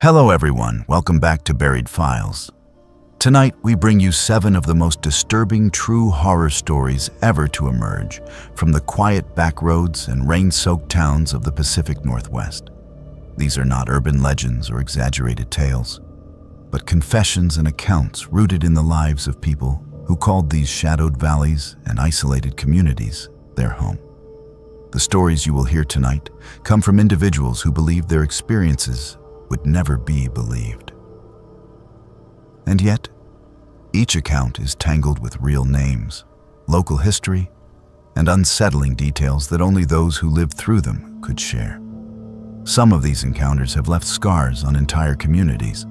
Hello everyone, welcome back to Buried Files. Tonight we bring you 7 of the most disturbing true horror stories ever to emerge from the quiet back roads and rain-soaked towns of the Pacific Northwest. These are not urban legends or exaggerated tales, but confessions and accounts rooted in the lives of people who called these shadowed valleys and isolated communities their home. The stories you will hear tonight come from individuals who believe their experiences would never be believed. And yet, each account is tangled with real names, local history, and unsettling details that only those who lived through them could share. Some of these encounters have left scars on entire communities.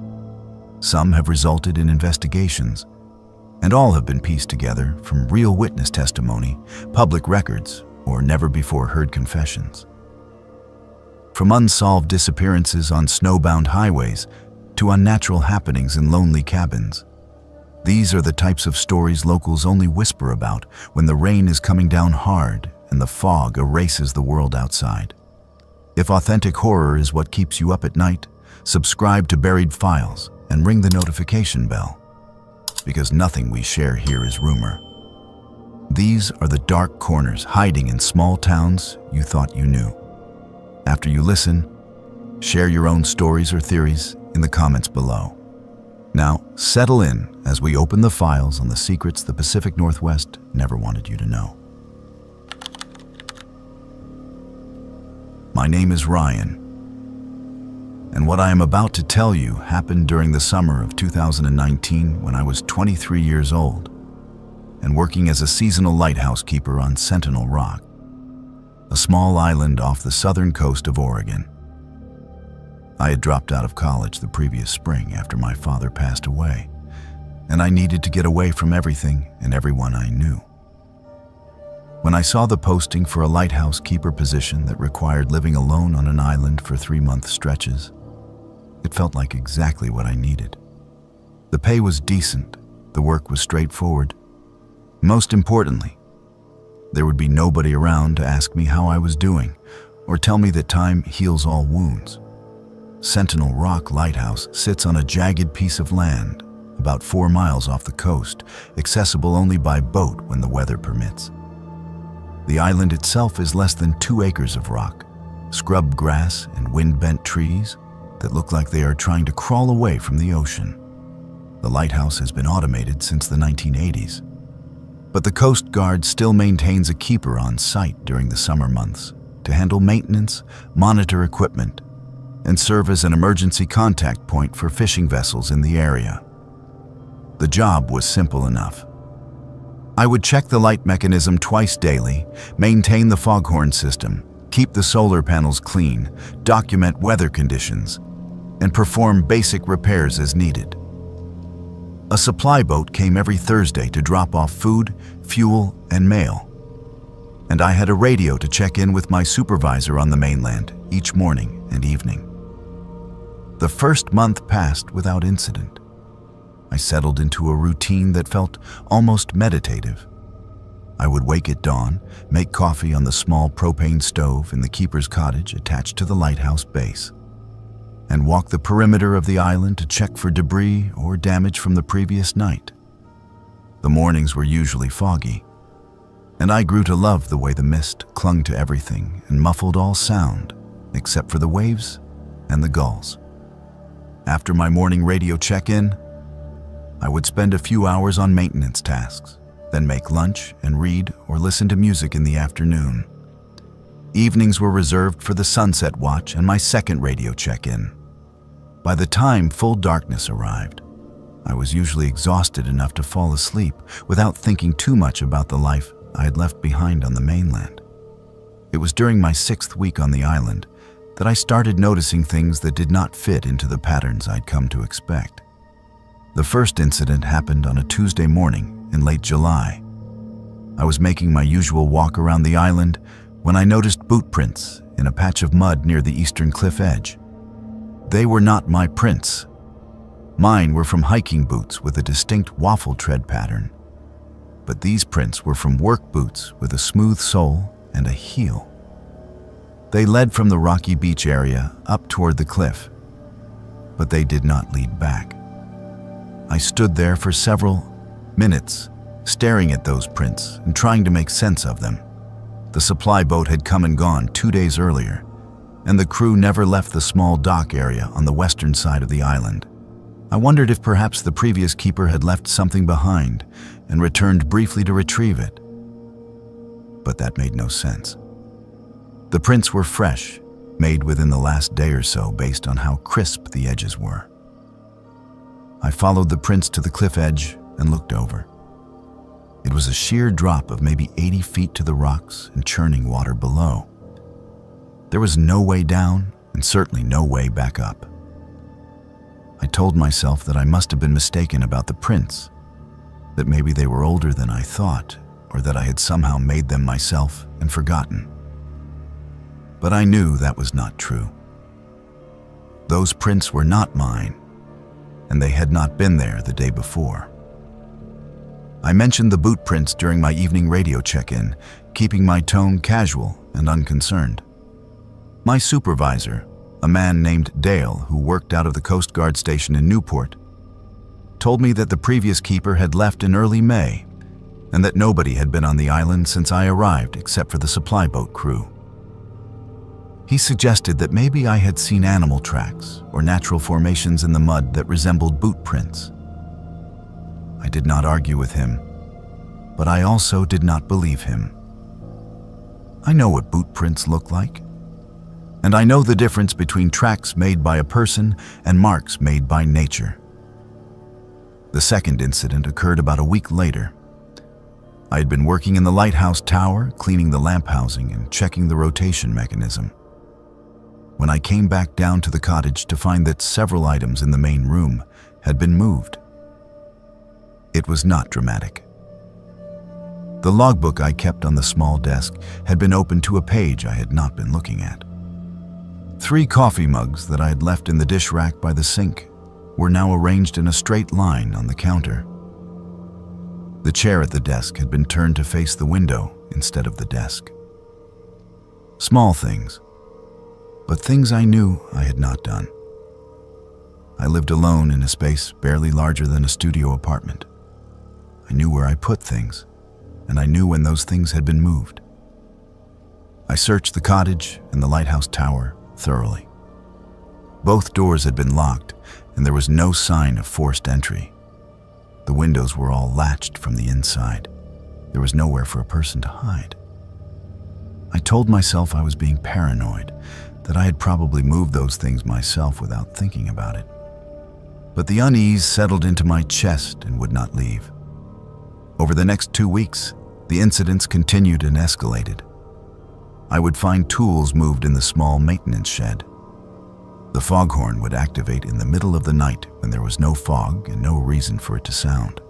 Some have resulted in investigations, and all have been pieced together from real witness testimony, public records, or never-before-heard confessions. From unsolved disappearances on snowbound highways to unnatural happenings in lonely cabins. These are the types of stories locals only whisper about when the rain is coming down hard and the fog erases the world outside. If authentic horror is what keeps you up at night, subscribe to Buried Files and ring the notification bell, because nothing we share here is rumor. These are the dark corners hiding in small towns you thought you knew. After you listen, share your own stories or theories in the comments below. Now, settle in as we open the files on the secrets the Pacific Northwest never wanted you to know. My name is Ryan, and what I am about to tell you happened during the summer of 2019 when I was 23 years old and working as a seasonal lighthouse keeper on Sentinel Rock, a small island off the southern coast of Oregon. I had dropped out of college the previous spring after my father passed away, and I needed to get away from everything and everyone I knew. When I saw the posting for a lighthouse keeper position that required living alone on an island for 3-month stretches, it felt like exactly what I needed. The pay was decent, the work was straightforward. Most importantly, there would be nobody around to ask me how I was doing or tell me that time heals all wounds. Sentinel Rock Lighthouse sits on a jagged piece of land about 4 miles off the coast, accessible only by boat when the weather permits. The island itself is less than 2 acres of rock, scrub grass and wind-bent trees that look like they are trying to crawl away from the ocean. The lighthouse has been automated since the 1980s. But the Coast Guard still maintains a keeper on site during the summer months to handle maintenance, monitor equipment, and serve as an emergency contact point for fishing vessels in the area. The job was simple enough. I would check the light mechanism twice daily, maintain the foghorn system, keep the solar panels clean, document weather conditions, and perform basic repairs as needed. A supply boat came every Thursday to drop off food, fuel, and mail. And I had a radio to check in with my supervisor on the mainland each morning and evening. The first month passed without incident. I settled into a routine that felt almost meditative. I would wake at dawn, make coffee on the small propane stove in the keeper's cottage attached to the lighthouse base, and walk the perimeter of the island to check for debris or damage from the previous night. The mornings were usually foggy, and I grew to love the way the mist clung to everything and muffled all sound except for the waves and the gulls. After my morning radio check-in, I would spend a few hours on maintenance tasks, then make lunch and read or listen to music in the afternoon. Evenings were reserved for the sunset watch and my second radio check-in. By the time full darkness arrived, I was usually exhausted enough to fall asleep without thinking too much about the life I had left behind on the mainland. It was during my 6th week on the island that I started noticing things that did not fit into the patterns I'd come to expect. The first incident happened on a Tuesday morning in late July. I was making my usual walk around the island when I noticed boot prints in a patch of mud near the eastern cliff edge. They were not my prints. Mine were from hiking boots with a distinct waffle tread pattern. But these prints were from work boots with a smooth sole and a heel. They led from the rocky beach area up toward the cliff. but they did not lead back. I stood there for several minutes, staring at those prints and trying to make sense of them. The supply boat had come and gone 2 days earlier, and the crew never left the small dock area on the western side of the island. I wondered if perhaps the previous keeper had left something behind and returned briefly to retrieve it. But that made no sense. The prints were fresh, made within the last day or so based on how crisp the edges were. I followed the prints to the cliff edge and looked over. It was a sheer drop of maybe 80 feet to the rocks and churning water below. There was no way down and certainly no way back up. I told myself that I must have been mistaken about the prints, that maybe they were older than I thought, or that I had somehow made them myself and forgotten. But I knew that was not true. Those prints were not mine, and they had not been there the day before. I mentioned the boot prints during my evening radio check-in, keeping my tone casual and unconcerned. My supervisor, a man named Dale who worked out of the Coast Guard station in Newport, told me that the previous keeper had left in early May and that nobody had been on the island since I arrived except for the supply boat crew. He suggested that maybe I had seen animal tracks or natural formations in the mud that resembled boot prints. I did not argue with him, but I also did not believe him. I know what boot prints look like, and I know the difference between tracks made by a person and marks made by nature. The second incident occurred about a week later. I had been working in the lighthouse tower, cleaning the lamp housing and checking the rotation mechanism, when I came back down to the cottage to find that several items in the main room had been moved. It was not dramatic. The logbook I kept on the small desk had been opened to a page I had not been looking at. 3 coffee mugs that I had left in the dish rack by the sink were now arranged in a straight line on the counter. The chair at the desk had been turned to face the window instead of the desk. Small things, but things I knew I had not done. I lived alone in a space barely larger than a studio apartment. I knew where I put things, and I knew when those things had been moved. I searched the cottage and the lighthouse tower thoroughly. Both doors had been locked, and there was no sign of forced entry. The windows were all latched from the inside. There was nowhere for a person to hide. I told myself I was being paranoid, that I had probably moved those things myself without thinking about it. But the unease settled into my chest and would not leave. Over the next 2 weeks, the incidents continued and escalated. I would find tools moved in the small maintenance shed. The foghorn would activate in the middle of the night when there was no fog and no reason for it to sound.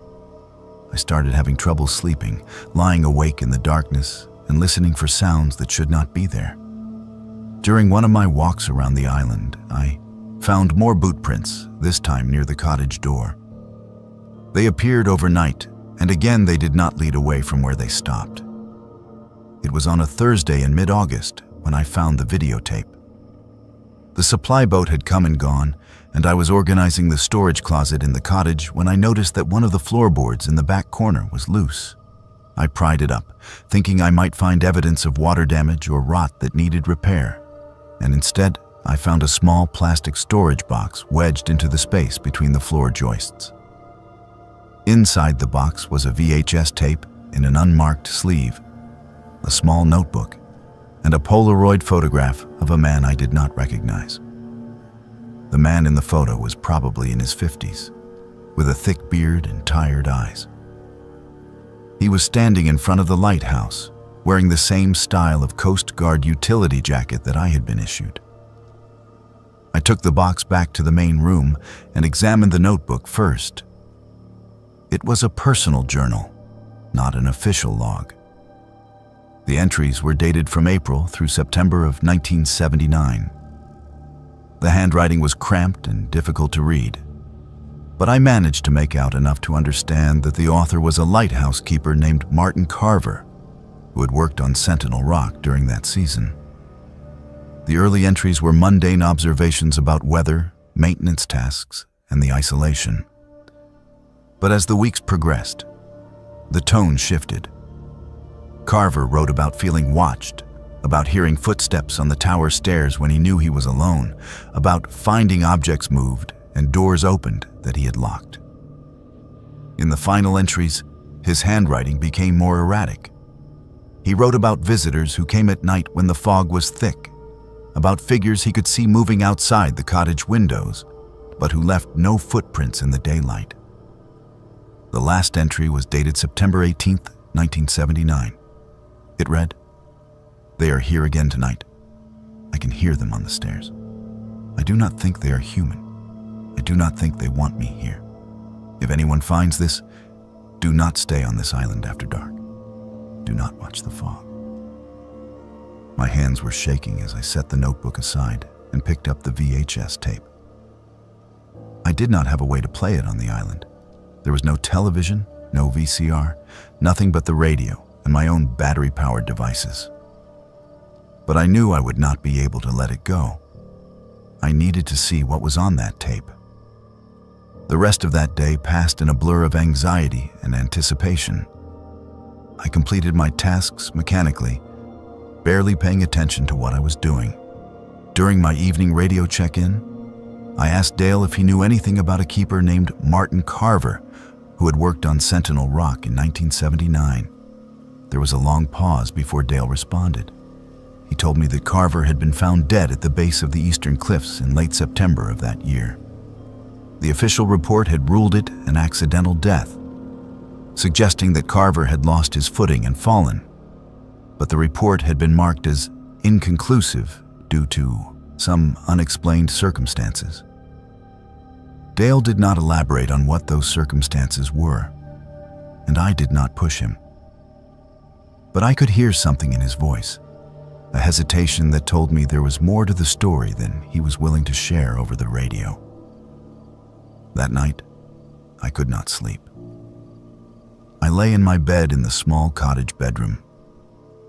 I started having trouble sleeping, lying awake in the darkness and listening for sounds that should not be there. During one of my walks around the island, I found more boot prints, this time near the cottage door. They appeared overnight, and again they did not lead away from where they stopped. It was on a Thursday in mid-August when I found the videotape. The supply boat had come and gone, and I was organizing the storage closet in the cottage when I noticed that one of the floorboards in the back corner was loose. I pried it up, thinking I might find evidence of water damage or rot that needed repair, and instead I found a small plastic storage box wedged into the space between the floor joists. Inside the box was a VHS tape in an unmarked sleeve, a small notebook, and a Polaroid photograph of a man I did not recognize. The man in the photo was probably in his 50s, with a thick beard and tired eyes. He was standing in front of the lighthouse, wearing the same style of Coast Guard utility jacket that I had been issued. I took the box back to the main room and examined the notebook first. It was a personal journal, not an official log. The entries were dated from April through September of 1979. The handwriting was cramped and difficult to read, but I managed to make out enough to understand that the author was a lighthouse keeper named Martin Carver, who had worked on Sentinel Rock during that season. The early entries were mundane observations about weather, maintenance tasks, and the isolation. But as the weeks progressed, the tone shifted. Carver wrote about feeling watched, about hearing footsteps on the tower stairs when he knew he was alone, about finding objects moved and doors opened that he had locked. In the final entries, his handwriting became more erratic. He wrote about visitors who came at night when the fog was thick, about figures he could see moving outside the cottage windows, but who left no footprints in the daylight. The last entry was dated September 18, 1979. It read, "They are here again tonight. I can hear them on the stairs. I do not think they are human. I do not think they want me here. If anyone finds this, do not stay on this island after dark. Do not watch the fog." My hands were shaking as I set the notebook aside and picked up the VHS tape. I did not have a way to play it on the island. There was no television, no VCR, nothing but the radio and my own battery-powered devices. But I knew I would not be able to let it go. I needed to see what was on that tape. The rest of that day passed in a blur of anxiety and anticipation. I completed my tasks mechanically, barely paying attention to what I was doing. During my evening radio check-in, I asked Dale if he knew anything about a keeper named Martin Carver, who had worked on Sentinel Rock in 1979. There was a long pause before Dale responded. He told me that Carver had been found dead at the base of the eastern cliffs in late September of that year. The official report had ruled it an accidental death, suggesting that Carver had lost his footing and fallen, but the report had been marked as inconclusive due to some unexplained circumstances. Dale did not elaborate on what those circumstances were, and I did not push him. But I could hear something in his voice, a hesitation that told me there was more to the story than he was willing to share over the radio. That night, I could not sleep. I lay in my bed in the small cottage bedroom,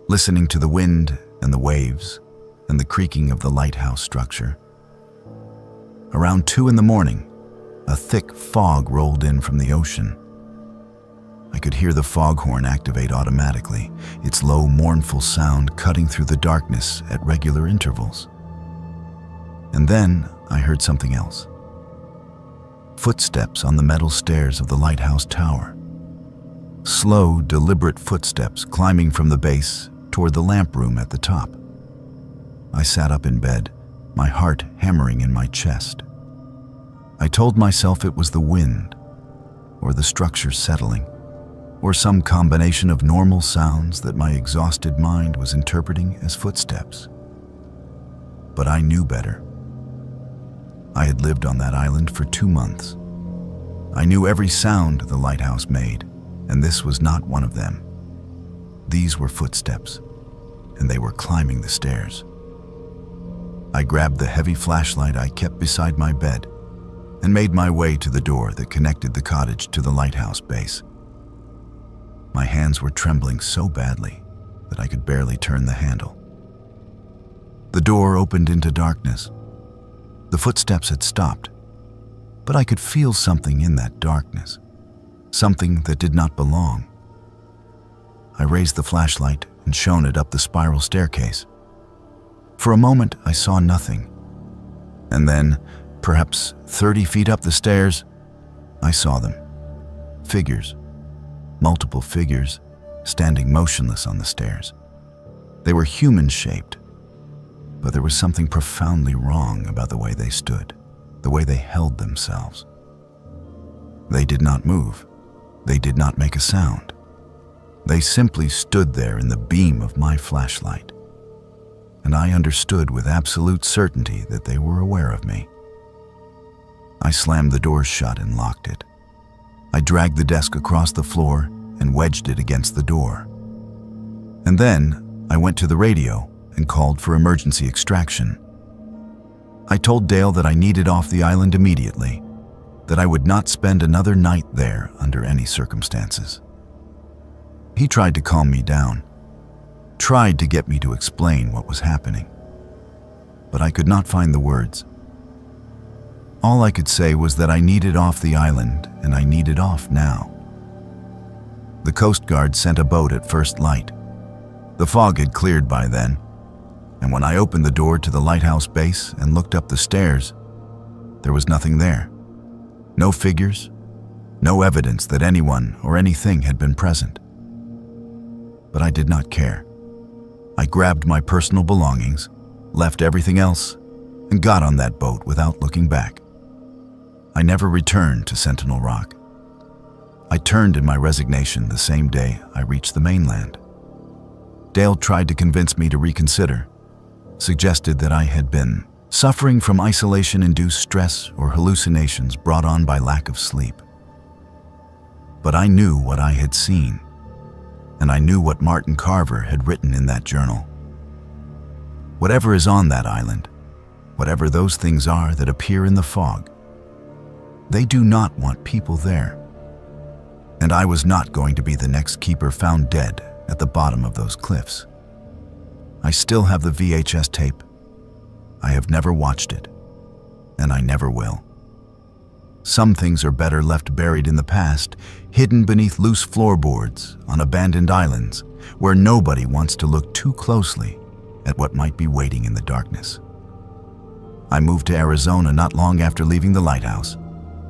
listening to the wind and the waves and the creaking of the lighthouse structure. Around 2 in the morning, a thick fog rolled in from the ocean. I could hear the foghorn activate automatically, its low, mournful sound cutting through the darkness at regular intervals. And then I heard something else. Footsteps on the metal stairs of the lighthouse tower. Slow, deliberate footsteps climbing from the base toward the lamp room at the top. I sat up in bed, my heart hammering in my chest. I told myself it was the wind, or the structure settling, or some combination of normal sounds that my exhausted mind was interpreting as footsteps. But I knew better. I had lived on that island for 2 months. I knew every sound the lighthouse made, and this was not one of them. These were footsteps, and they were climbing the stairs. I grabbed the heavy flashlight I kept beside my bed and made my way to the door that connected the cottage to the lighthouse base. My hands were trembling so badly that I could barely turn the handle. The door opened into darkness. The footsteps had stopped, but I could feel something in that darkness, something that did not belong. I raised the flashlight and shone it up the spiral staircase. For a moment, I saw nothing. And then, perhaps 30 feet up the stairs, I saw them. Figures, multiple figures, standing motionless on the stairs. They were human-shaped, but there was something profoundly wrong about the way they stood, the way they held themselves. They did not move. They did not make a sound. They simply stood there in the beam of my flashlight, and I understood with absolute certainty that they were aware of me. I slammed the door shut and locked it. I dragged the desk across the floor and wedged it against the door. And then I went to the radio and called for emergency extraction. I told Dale that I needed off the island immediately, that I would not spend another night there under any circumstances. He tried to calm me down, tried to get me to explain what was happening, but I could not find the words. All I could say was that I needed off the island, and I needed off now. The Coast Guard sent a boat at first light. The fog had cleared by then, and when I opened the door to the lighthouse base and looked up the stairs, there was nothing there. No figures, no evidence that anyone or anything had been present. But I did not care. I grabbed my personal belongings, left everything else, and got on that boat without looking back. I never returned to Sentinel Rock. I turned in my resignation the same day I reached the mainland. Dale tried to convince me to reconsider, suggested that I had been suffering from isolation-induced stress or hallucinations brought on by lack of sleep. But I knew what I had seen, and I knew what Martin Carver had written in that journal. Whatever is on that island, whatever those things are that appear in the fog, they do not want people there. And I was not going to be the next keeper found dead at the bottom of those cliffs. I still have the VHS tape. I have never watched it, and I never will. Some things are better left buried in the past, hidden beneath loose floorboards on abandoned islands where nobody wants to look too closely at what might be waiting in the darkness. I moved to Arizona not long after leaving the lighthouse,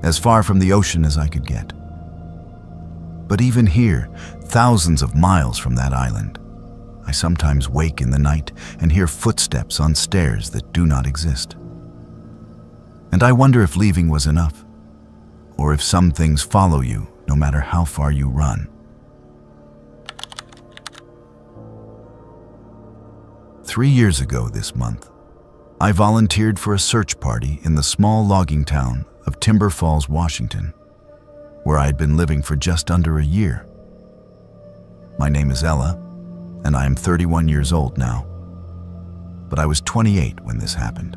as far from the ocean as I could get. But even here, thousands of miles from that island, I sometimes wake in the night and hear footsteps on stairs that do not exist. And I wonder if leaving was enough, or if some things follow you no matter how far you run. 3 years ago this month, I volunteered for a search party in the small logging town of Timber Falls, Washington, where I had been living for just under a year. My name is Ella, and I am 31 years old now, but I was 28 when this happened.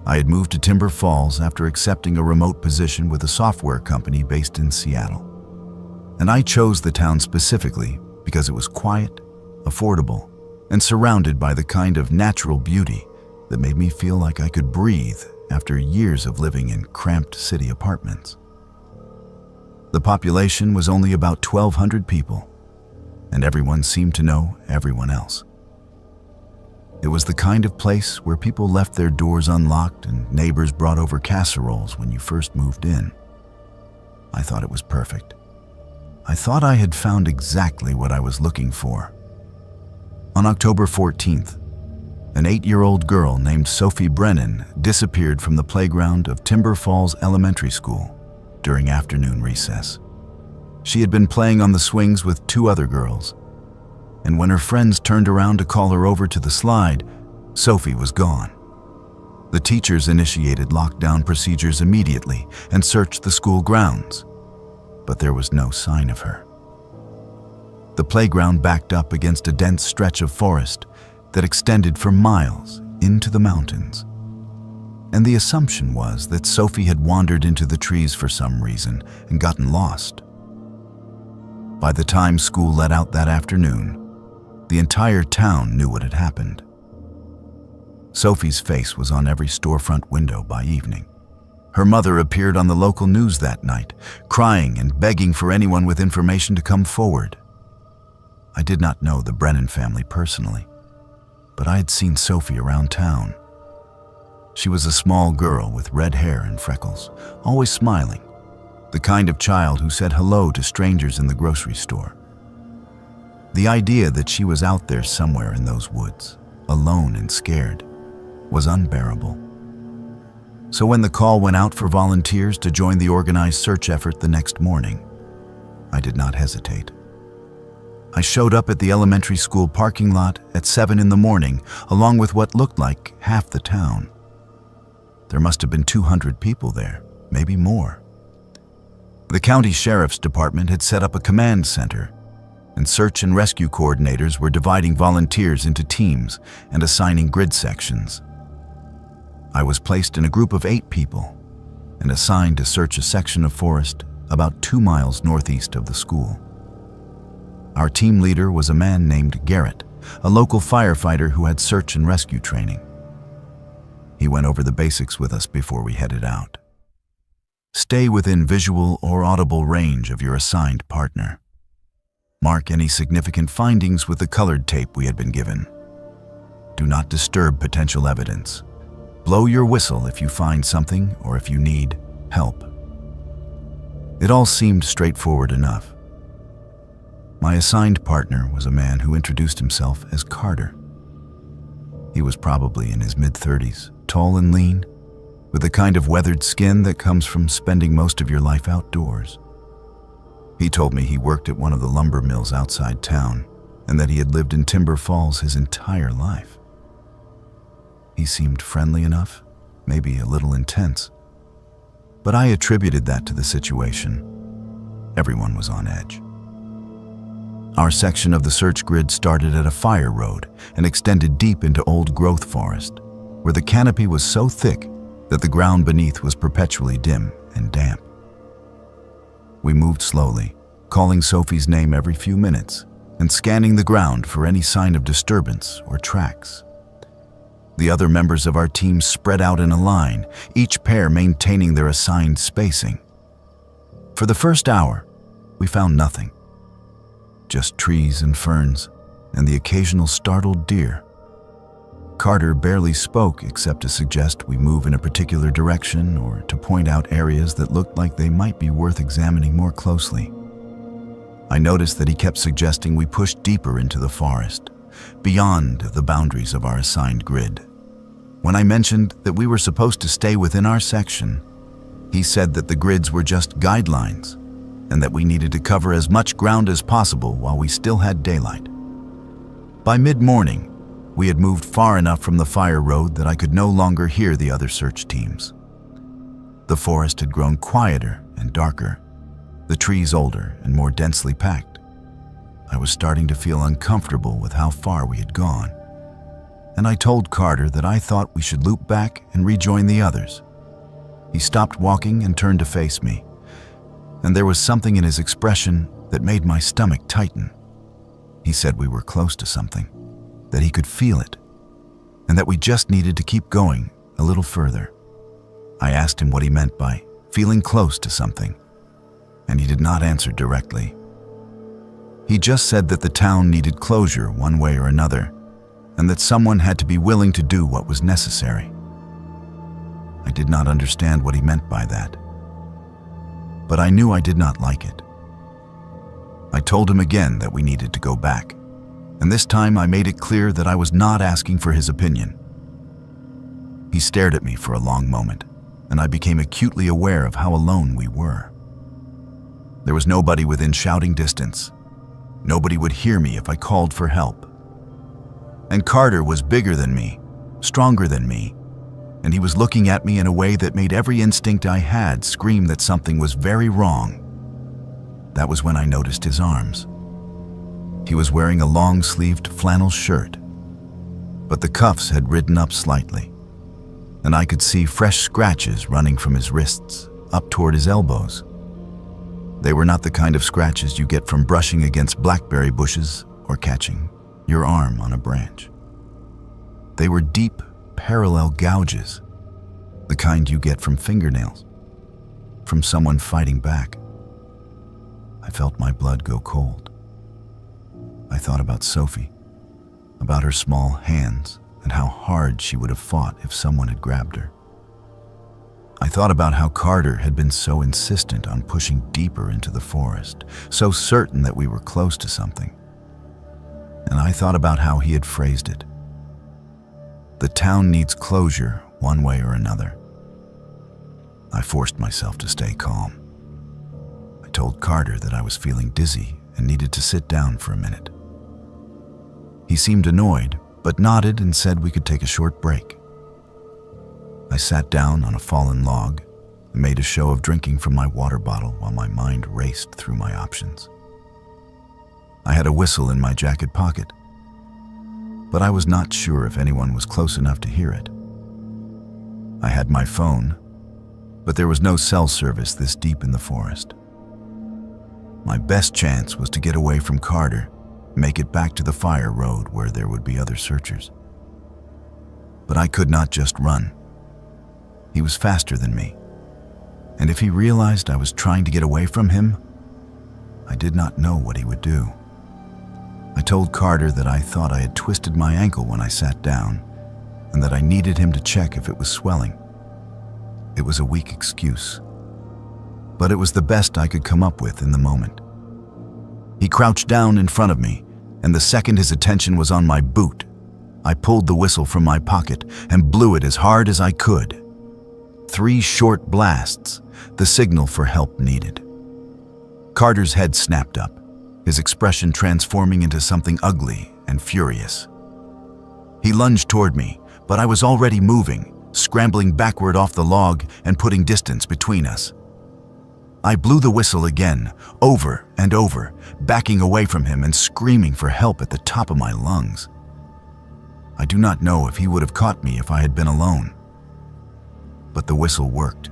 I had moved to Timber Falls after accepting a remote position with a software company based in Seattle, and I chose the town specifically because it was quiet, affordable, and surrounded by the kind of natural beauty that made me feel like I could breathe after years of living in cramped city apartments. The population was only about 1,200 people, and everyone seemed to know everyone else. It was the kind of place where people left their doors unlocked and neighbors brought over casseroles when you first moved in. I thought it was perfect. I thought I had found exactly what I was looking for. On October 14th, an 8-year-old girl named Sophie Brennan disappeared from the playground of Timber Falls Elementary School during afternoon recess. She had been playing on the swings with 2 other girls, and when her friends turned around to call her over to the slide, Sophie was gone. The teachers initiated lockdown procedures immediately and searched the school grounds, but there was no sign of her. The playground backed up against a dense stretch of forest that extended for miles into the mountains. And the assumption was that Sophie had wandered into the trees for some reason and gotten lost. By the time school let out that afternoon, the entire town knew what had happened. Sophie's face was on every storefront window by evening. Her mother appeared on the local news that night, crying and begging for anyone with information to come forward. I did not know the Brennan family personally, but I had seen Sophie around town. She was a small girl with red hair and freckles, always smiling, the kind of child who said hello to strangers in the grocery store. The idea that she was out there somewhere in those woods, alone and scared, was unbearable. So when the call went out for volunteers to join the organized search effort the next morning, I did not hesitate. I showed up at the elementary school parking lot at 7 in the morning, along with what looked like half the town. There must have been 200 people there, maybe more. The county sheriff's department had set up a command center, and search and rescue coordinators were dividing volunteers into teams and assigning grid sections. I was placed in a group of 8 people and assigned to search a section of forest about 2 miles northeast of the school. Our team leader was a man named Garrett, a local firefighter who had search and rescue training. He went over the basics with us before we headed out. Stay within visual or audible range of your assigned partner. Mark any significant findings with the colored tape we had been given. Do not disturb potential evidence. Blow your whistle if you find something or if you need help. It all seemed straightforward enough. My assigned partner was a man who introduced himself as Carter. He was probably in his mid-30s, tall and lean, with the kind of weathered skin that comes from spending most of your life outdoors. He told me he worked at one of the lumber mills outside town and that he had lived in Timber Falls his entire life. He seemed friendly enough, maybe a little intense, but I attributed that to the situation. Everyone was on edge. Our section of the search grid started at a fire road and extended deep into old-growth forest, where the canopy was so thick that the ground beneath was perpetually dim and damp. We moved slowly, calling Sophie's name every few minutes and scanning the ground for any sign of disturbance or tracks. The other members of our team spread out in a line, each pair maintaining their assigned spacing. For the first hour, we found nothing. Just trees and ferns and the occasional startled deer. Carter barely spoke except to suggest we move in a particular direction or to point out areas that looked like they might be worth examining more closely. I noticed that he kept suggesting we push deeper into the forest, beyond the boundaries of our assigned grid. When I mentioned that we were supposed to stay within our section, he said that the grids were just guidelines and that we needed to cover as much ground as possible while we still had daylight. By mid-morning, we had moved far enough from the fire road that I could no longer hear the other search teams. The forest had grown quieter and darker, the trees older and more densely packed. I was starting to feel uncomfortable with how far we had gone, and I told Carter that I thought we should loop back and rejoin the others. He stopped walking and turned to face me, and there was something in his expression that made my stomach tighten. He said we were close to something, that he could feel it, and that we just needed to keep going a little further. I asked him what he meant by feeling close to something, and he did not answer directly. He just said that the town needed closure one way or another, and that someone had to be willing to do what was necessary. I did not understand what he meant by that, but I knew I did not like it. I told him again that we needed to go back, and this time I made it clear that I was not asking for his opinion. He stared at me for a long moment, and I became acutely aware of how alone we were. There was nobody within shouting distance. Nobody would hear me if I called for help. And Carter was bigger than me, stronger than me, and he was looking at me in a way that made every instinct I had scream that something was very wrong. That was when I noticed his arms. He was wearing a long-sleeved flannel shirt, but the cuffs had ridden up slightly, and I could see fresh scratches running from his wrists up toward his elbows. They were not the kind of scratches you get from brushing against blackberry bushes or catching your arm on a branch. They were deep, parallel gouges, the kind you get from fingernails, from someone fighting back. I felt my blood go cold. I thought about Sophie, about her small hands and how hard she would have fought if someone had grabbed her. I thought about how Carter had been so insistent on pushing deeper into the forest, so certain that we were close to something. And I thought about how he had phrased it. The town needs closure one way or another. I forced myself to stay calm. I told Carter that I was feeling dizzy and needed to sit down for a minute. He seemed annoyed, but nodded and said we could take a short break. I sat down on a fallen log and made a show of drinking from my water bottle while my mind raced through my options. I had a whistle in my jacket pocket, but I was not sure if anyone was close enough to hear it. I had my phone, but there was no cell service this deep in the forest. My best chance was to get away from Carter, make it back to the fire road where there would be other searchers. But I could not just run. He was faster than me, and if he realized I was trying to get away from him, I did not know what he would do. I told Carter that I thought I had twisted my ankle when I sat down, and that I needed him to check if it was swelling. It was a weak excuse, but it was the best I could come up with in the moment. He crouched down in front of me, and the second his attention was on my boot, I pulled the whistle from my pocket and blew it as hard as I could. 3 short blasts, the signal for help needed. Carter's head snapped up, his expression transforming into something ugly and furious. He lunged toward me, but I was already moving, scrambling backward off the log and putting distance between us. I blew the whistle again, over and over, backing away from him and screaming for help at the top of my lungs. I do not know if he would have caught me if I had been alone, but the whistle worked.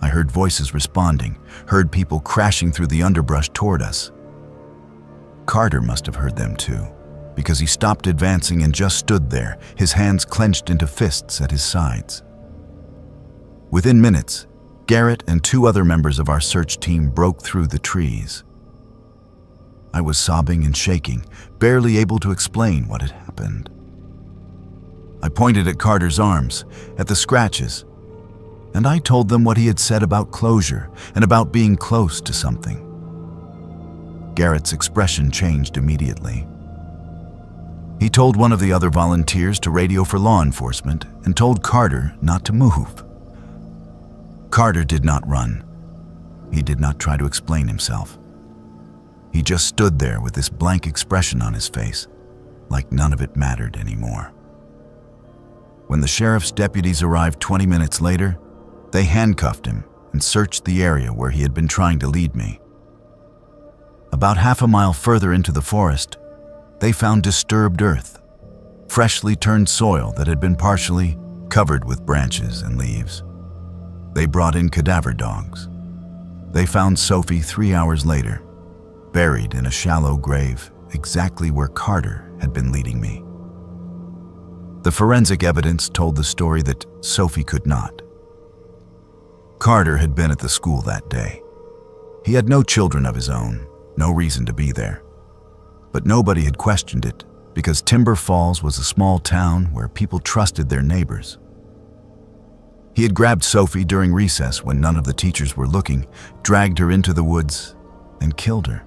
I heard voices responding, heard people crashing through the underbrush toward us. Carter must have heard them too, because he stopped advancing and just stood there, his hands clenched into fists at his sides. Within minutes, Garrett and 2 other members of our search team broke through the trees. I was sobbing and shaking, barely able to explain what had happened. I pointed at Carter's arms, at the scratches, and I told them what he had said about closure and about being close to something. Garrett's expression changed immediately. He told one of the other volunteers to radio for law enforcement and told Carter not to move. Carter did not run. He did not try to explain himself. He just stood there with this blank expression on his face, like none of it mattered anymore. When the sheriff's deputies arrived 20 minutes later, they handcuffed him and searched the area where he had been trying to lead me. About half a mile further into the forest, they found disturbed earth, freshly turned soil that had been partially covered with branches and leaves. They brought in cadaver dogs. They found Sophie 3 hours later, buried in a shallow grave exactly where Carter had been leading me. The forensic evidence told the story that Sophie could not. Carter had been at the school that day. He had no children of his own, no reason to be there. But nobody had questioned it because Timber Falls was a small town where people trusted their neighbors. He had grabbed Sophie during recess when none of the teachers were looking, dragged her into the woods, and killed her.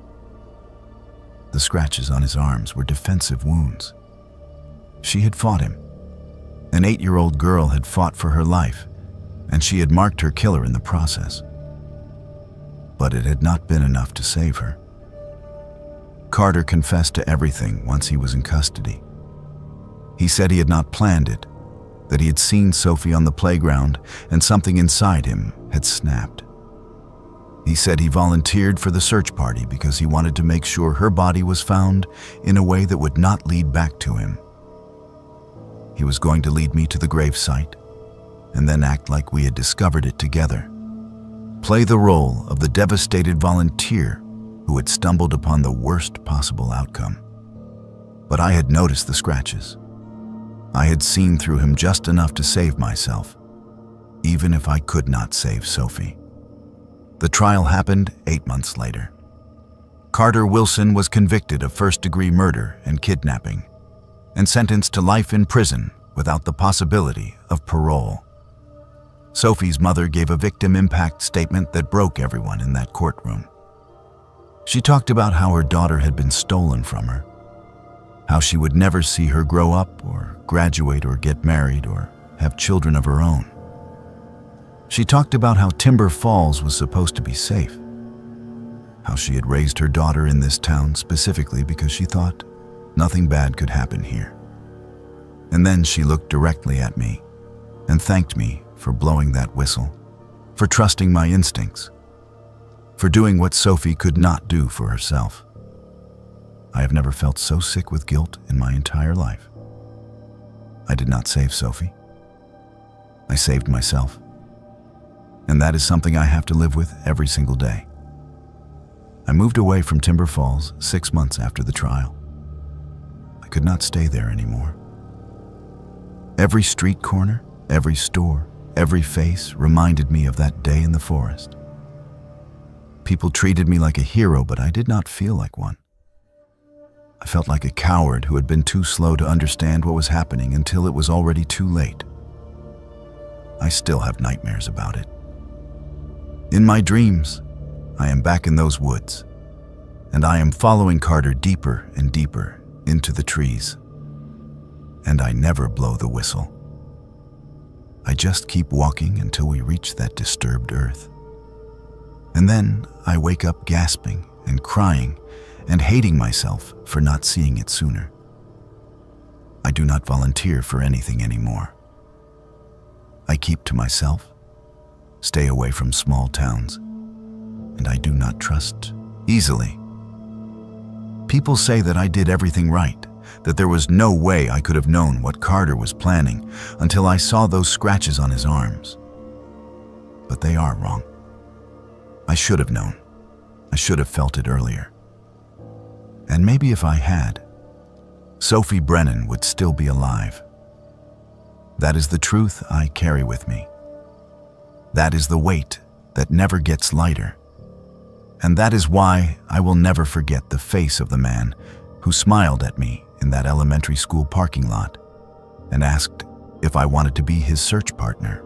The scratches on his arms were defensive wounds. She had fought him. An 8-year-old girl had fought for her life, and she had marked her killer in the process. But it had not been enough to save her. Carter confessed to everything once he was in custody. He said he had not planned it, that he had seen Sophie on the playground and something inside him had snapped. He said he volunteered for the search party because he wanted to make sure her body was found in a way that would not lead back to him. He was going to lead me to the gravesite and then act like we had discovered it together. Play the role of the devastated volunteer who had stumbled upon the worst possible outcome. But I had noticed the scratches. I had seen through him just enough to save myself, even if I could not save Sophie. The trial happened 8 months later. Carter Wilson was convicted of first-degree murder and kidnapping, and sentenced to life in prison without the possibility of parole. Sophie's mother gave a victim impact statement that broke everyone in that courtroom. She talked about how her daughter had been stolen from her, how she would never see her grow up or graduate or get married or have children of her own. She talked about how Timber Falls was supposed to be safe, how she had raised her daughter in this town specifically because she thought nothing bad could happen here. And then she looked directly at me and thanked me for blowing that whistle, for trusting my instincts, for doing what Sophie could not do for herself. I have never felt so sick with guilt in my entire life. I did not save Sophie. I saved myself. And that is something I have to live with every single day. I moved away from Timber Falls 6 months after the trial. I could not stay there anymore. Every street corner, every store, Every face reminded me of that day in the forest. People treated me like a hero, but I did not feel like one. I felt like a coward who had been too slow to understand what was happening until it was already too late. I still have nightmares about it. In my dreams, I am back in those woods, and I am following Carter deeper and deeper into the trees. And I never blow the whistle. I just keep walking until we reach that disturbed earth. And then I wake up gasping and crying and hating myself for not seeing it sooner. I do not volunteer for anything anymore. I keep to myself, stay away from small towns, and I do not trust easily. People say that I did everything right, that there was no way I could have known what Carter was planning until I saw those scratches on his arms. But they are wrong. I should have known. I should have felt it earlier. And maybe if I had, Sophie Brennan would still be alive. That is the truth I carry with me. That is the weight that never gets lighter. And that is why I will never forget the face of the man who smiled at me in that elementary school parking lot and asked if I wanted to be his search partner.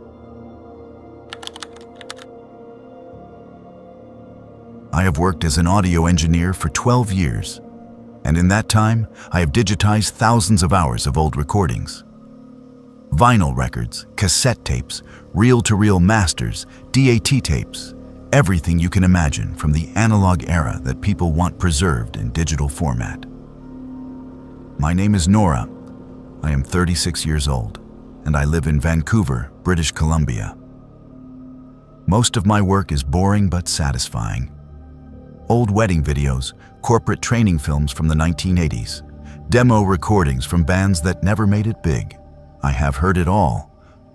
I have worked as an audio engineer for 12 years, and in that time, I have digitized thousands of hours of old recordings. Vinyl records, cassette tapes, reel-to-reel masters, DAT tapes, everything you can imagine from the analog era that people want preserved in digital format. My name is Nora. I am 36 years old, and I live in Vancouver, British Columbia. Most of my work is boring but satisfying. Old wedding videos, corporate training films from the 1980s, demo recordings from bands that never made it big. I have heard it all,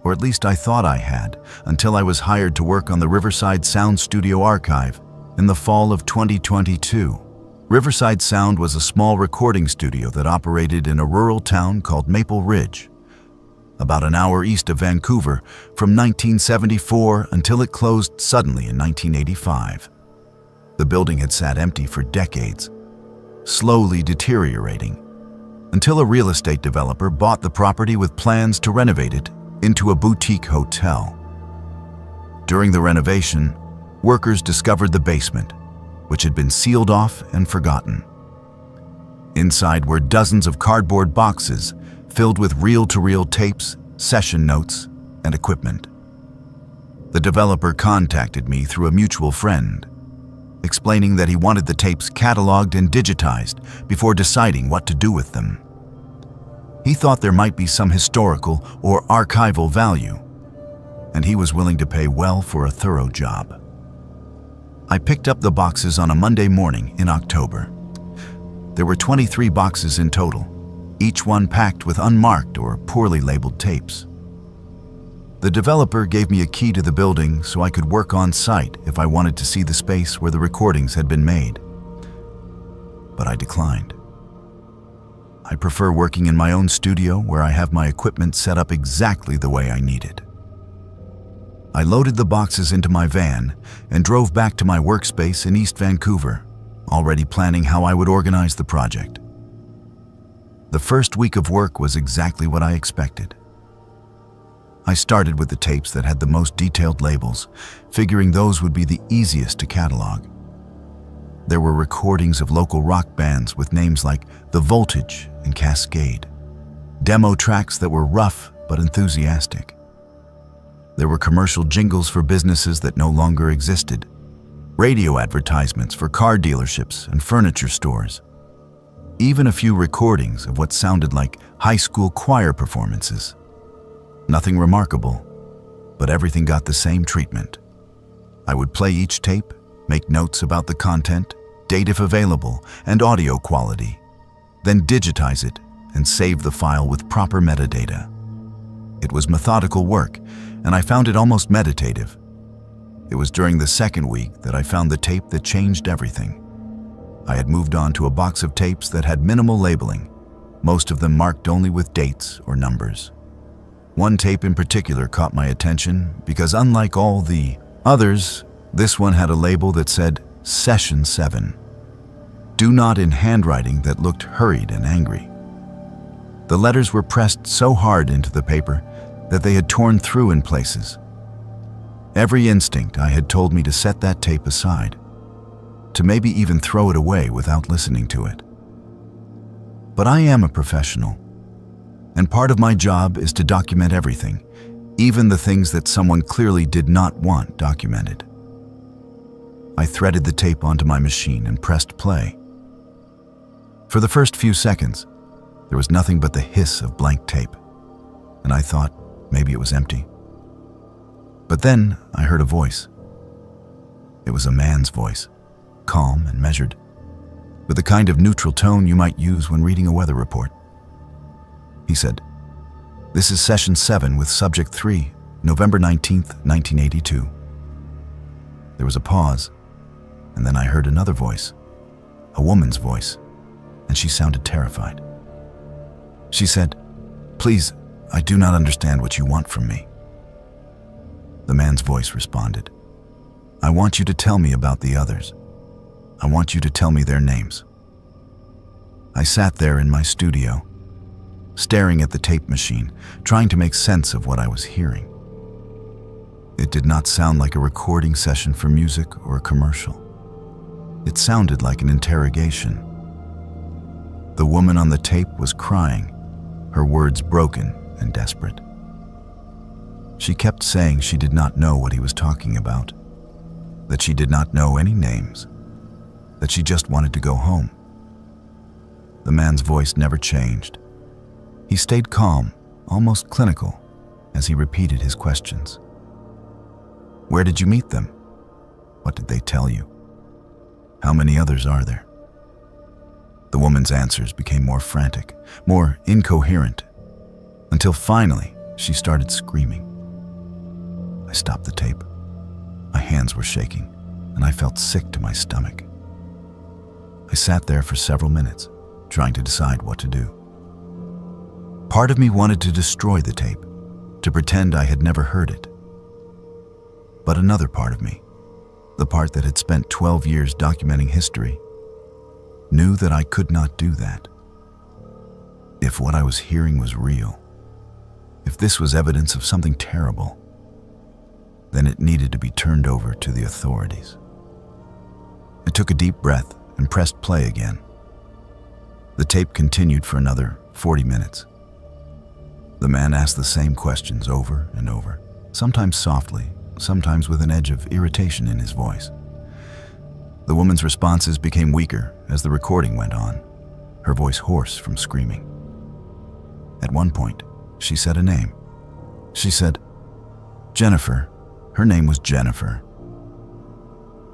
or at least I thought I had, until I was hired to work on the Riverside Sound Studio archive in the fall of 2022. Riverside Sound was a small recording studio that operated in a rural town called Maple Ridge, about an hour east of Vancouver, from 1974 until it closed suddenly in 1985. The building had sat empty for decades, slowly deteriorating, until a real estate developer bought the property with plans to renovate it into a boutique hotel. During the renovation, workers discovered the basement, which had been sealed off and forgotten. Inside were dozens of cardboard boxes filled with reel-to-reel tapes, session notes, and equipment. The developer contacted me through a mutual friend, explaining that he wanted the tapes cataloged and digitized before deciding what to do with them. He thought there might be some historical or archival value, and he was willing to pay well for a thorough job. I picked up the boxes on a Monday morning in October. There were 23 boxes in total, each one packed with unmarked or poorly labeled tapes. The developer gave me a key to the building so I could work on site if I wanted to see the space where the recordings had been made. But I declined. I prefer working in my own studio where I have my equipment set up exactly the way I need it. I loaded the boxes into my van and drove back to my workspace in East Vancouver, already planning how I would organize the project. The first week of work was exactly what I expected. I started with the tapes that had the most detailed labels, figuring those would be the easiest to catalog. There were recordings of local rock bands with names like The Voltage and Cascade, demo tracks that were rough but enthusiastic. There were commercial jingles for businesses that no longer existed, radio advertisements for car dealerships and furniture stores, even a few recordings of what sounded like high school choir performances. Nothing remarkable, but everything got the same treatment. I would play each tape, make notes about the content, date if available, and audio quality, then digitize it and save the file with proper metadata. It was methodical work, and I found it almost meditative. It was during the second week that I found the tape that changed everything. I had moved on to a box of tapes that had minimal labeling, most of them marked only with dates or numbers. One tape in particular caught my attention because unlike all the others, this one had a label that said Session 7. Do not in handwriting that looked hurried and angry. The letters were pressed so hard into the paper that they had torn through in places. Every instinct I had told me to set that tape aside, to maybe even throw it away without listening to it. But I am a professional, and part of my job is to document everything, even the things that someone clearly did not want documented. I threaded the tape onto my machine and pressed play. For the first few seconds, there was nothing but the hiss of blank tape, and I thought maybe it was empty. But then I heard a voice. It was a man's voice, calm and measured, with the kind of neutral tone you might use when reading a weather report. He said, "This is Session 7 with Subject 3, November 19th, 1982. There was a pause, and then I heard another voice, a woman's voice, and she sounded terrified. She said, "Please, I do not understand what you want from me." The man's voice responded, "I want you to tell me about the others. I want you to tell me their names." I sat there in my studio, staring at the tape machine, trying to make sense of what I was hearing. It did not sound like a recording session for music or a commercial. It sounded like an interrogation. The woman on the tape was crying, her words broken and desperate. She kept saying she did not know what he was talking about, that she did not know any names, that she just wanted to go home. The man's voice never changed. He stayed calm, almost clinical, as he repeated his questions. "Where did you meet them? What did they tell you? How many others are there?" The woman's answers became more frantic, more incoherent, until finally she started screaming. I stopped the tape. My hands were shaking, and I felt sick to my stomach. I sat there for several minutes, trying to decide what to do. Part of me wanted to destroy the tape, to pretend I had never heard it. But another part of me, the part that had spent 12 years documenting history, knew that I could not do that. If what I was hearing was real, if this was evidence of something terrible, then it needed to be turned over to the authorities. I took a deep breath and pressed play again. The tape continued for another 40 minutes. The man asked the same questions over and over, sometimes softly, sometimes with an edge of irritation in his voice. The woman's responses became weaker as the recording went on, her voice hoarse from screaming. At one point, she said a name. She said, "Jennifer." Her name was Jennifer.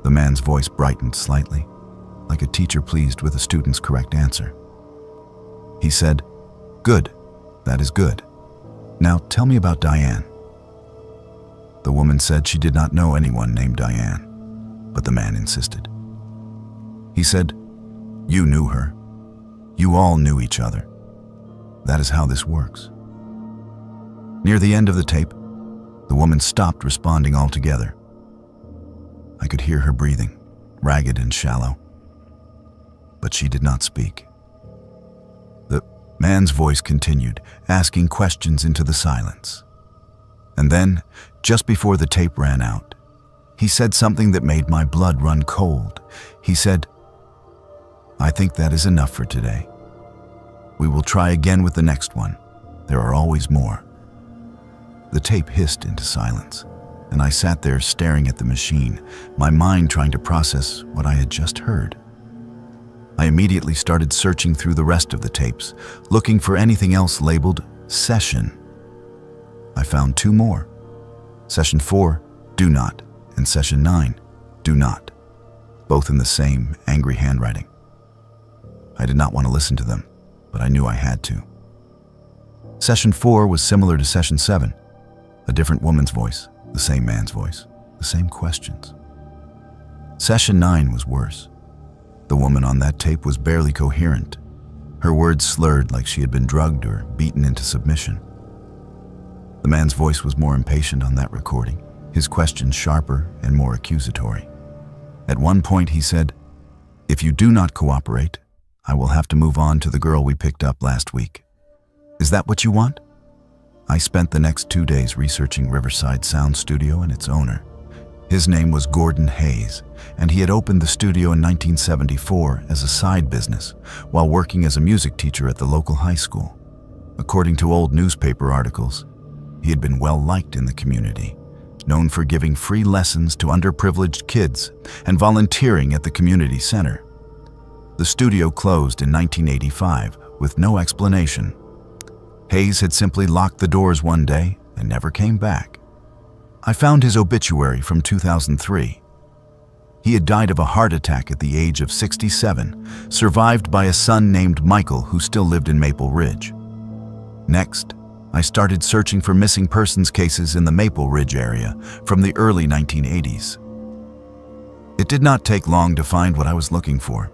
The man's voice brightened slightly, like a teacher pleased with a student's correct answer. He said, "Good, that is good. Now tell me about Diane." The woman said she did not know anyone named Diane, but the man insisted. He said, "You knew her. You all knew each other. That is how this works." Near the end of the tape, the woman stopped responding altogether. I could hear her breathing, ragged and shallow, but she did not speak. The man's voice continued, asking questions into the silence. And then, just before the tape ran out, he said something that made my blood run cold. He said, "I think that is enough for today. We will try again with the next one. There are always more." The tape hissed into silence, and I sat there staring at the machine, my mind trying to process what I had just heard. I immediately started searching through the rest of the tapes, looking for anything else labeled Session. I found 2 more. Session 4, Do Not, and Session 9, Do Not, both in the same angry handwriting. I did not want to listen to them, but I knew I had to. Session 4 was similar to Session 7, a different woman's voice, the same man's voice, the same questions. Session 9 was worse. The woman on that tape was barely coherent. Her words slurred like she had been drugged or beaten into submission. The man's voice was more impatient on that recording, his questions sharper and more accusatory. At one point he said, "If you do not cooperate, I will have to move on to the girl we picked up last week. Is that what you want?" I spent the next 2 days researching Riverside Sound Studio and its owner. His name was Gordon Hayes, and he had opened the studio in 1974 as a side business while working as a music teacher at the local high school. According to old newspaper articles, he had been well liked in the community, known for giving free lessons to underprivileged kids and volunteering at the community center. The studio closed in 1985 with no explanation. Hayes had simply locked the doors one day and never came back. I found his obituary from 2003. He had died of a heart attack at the age of 67, survived by a son named Michael who still lived in Maple Ridge. Next, I started searching for missing persons cases in the Maple Ridge area from the early 1980s. It did not take long to find what I was looking for.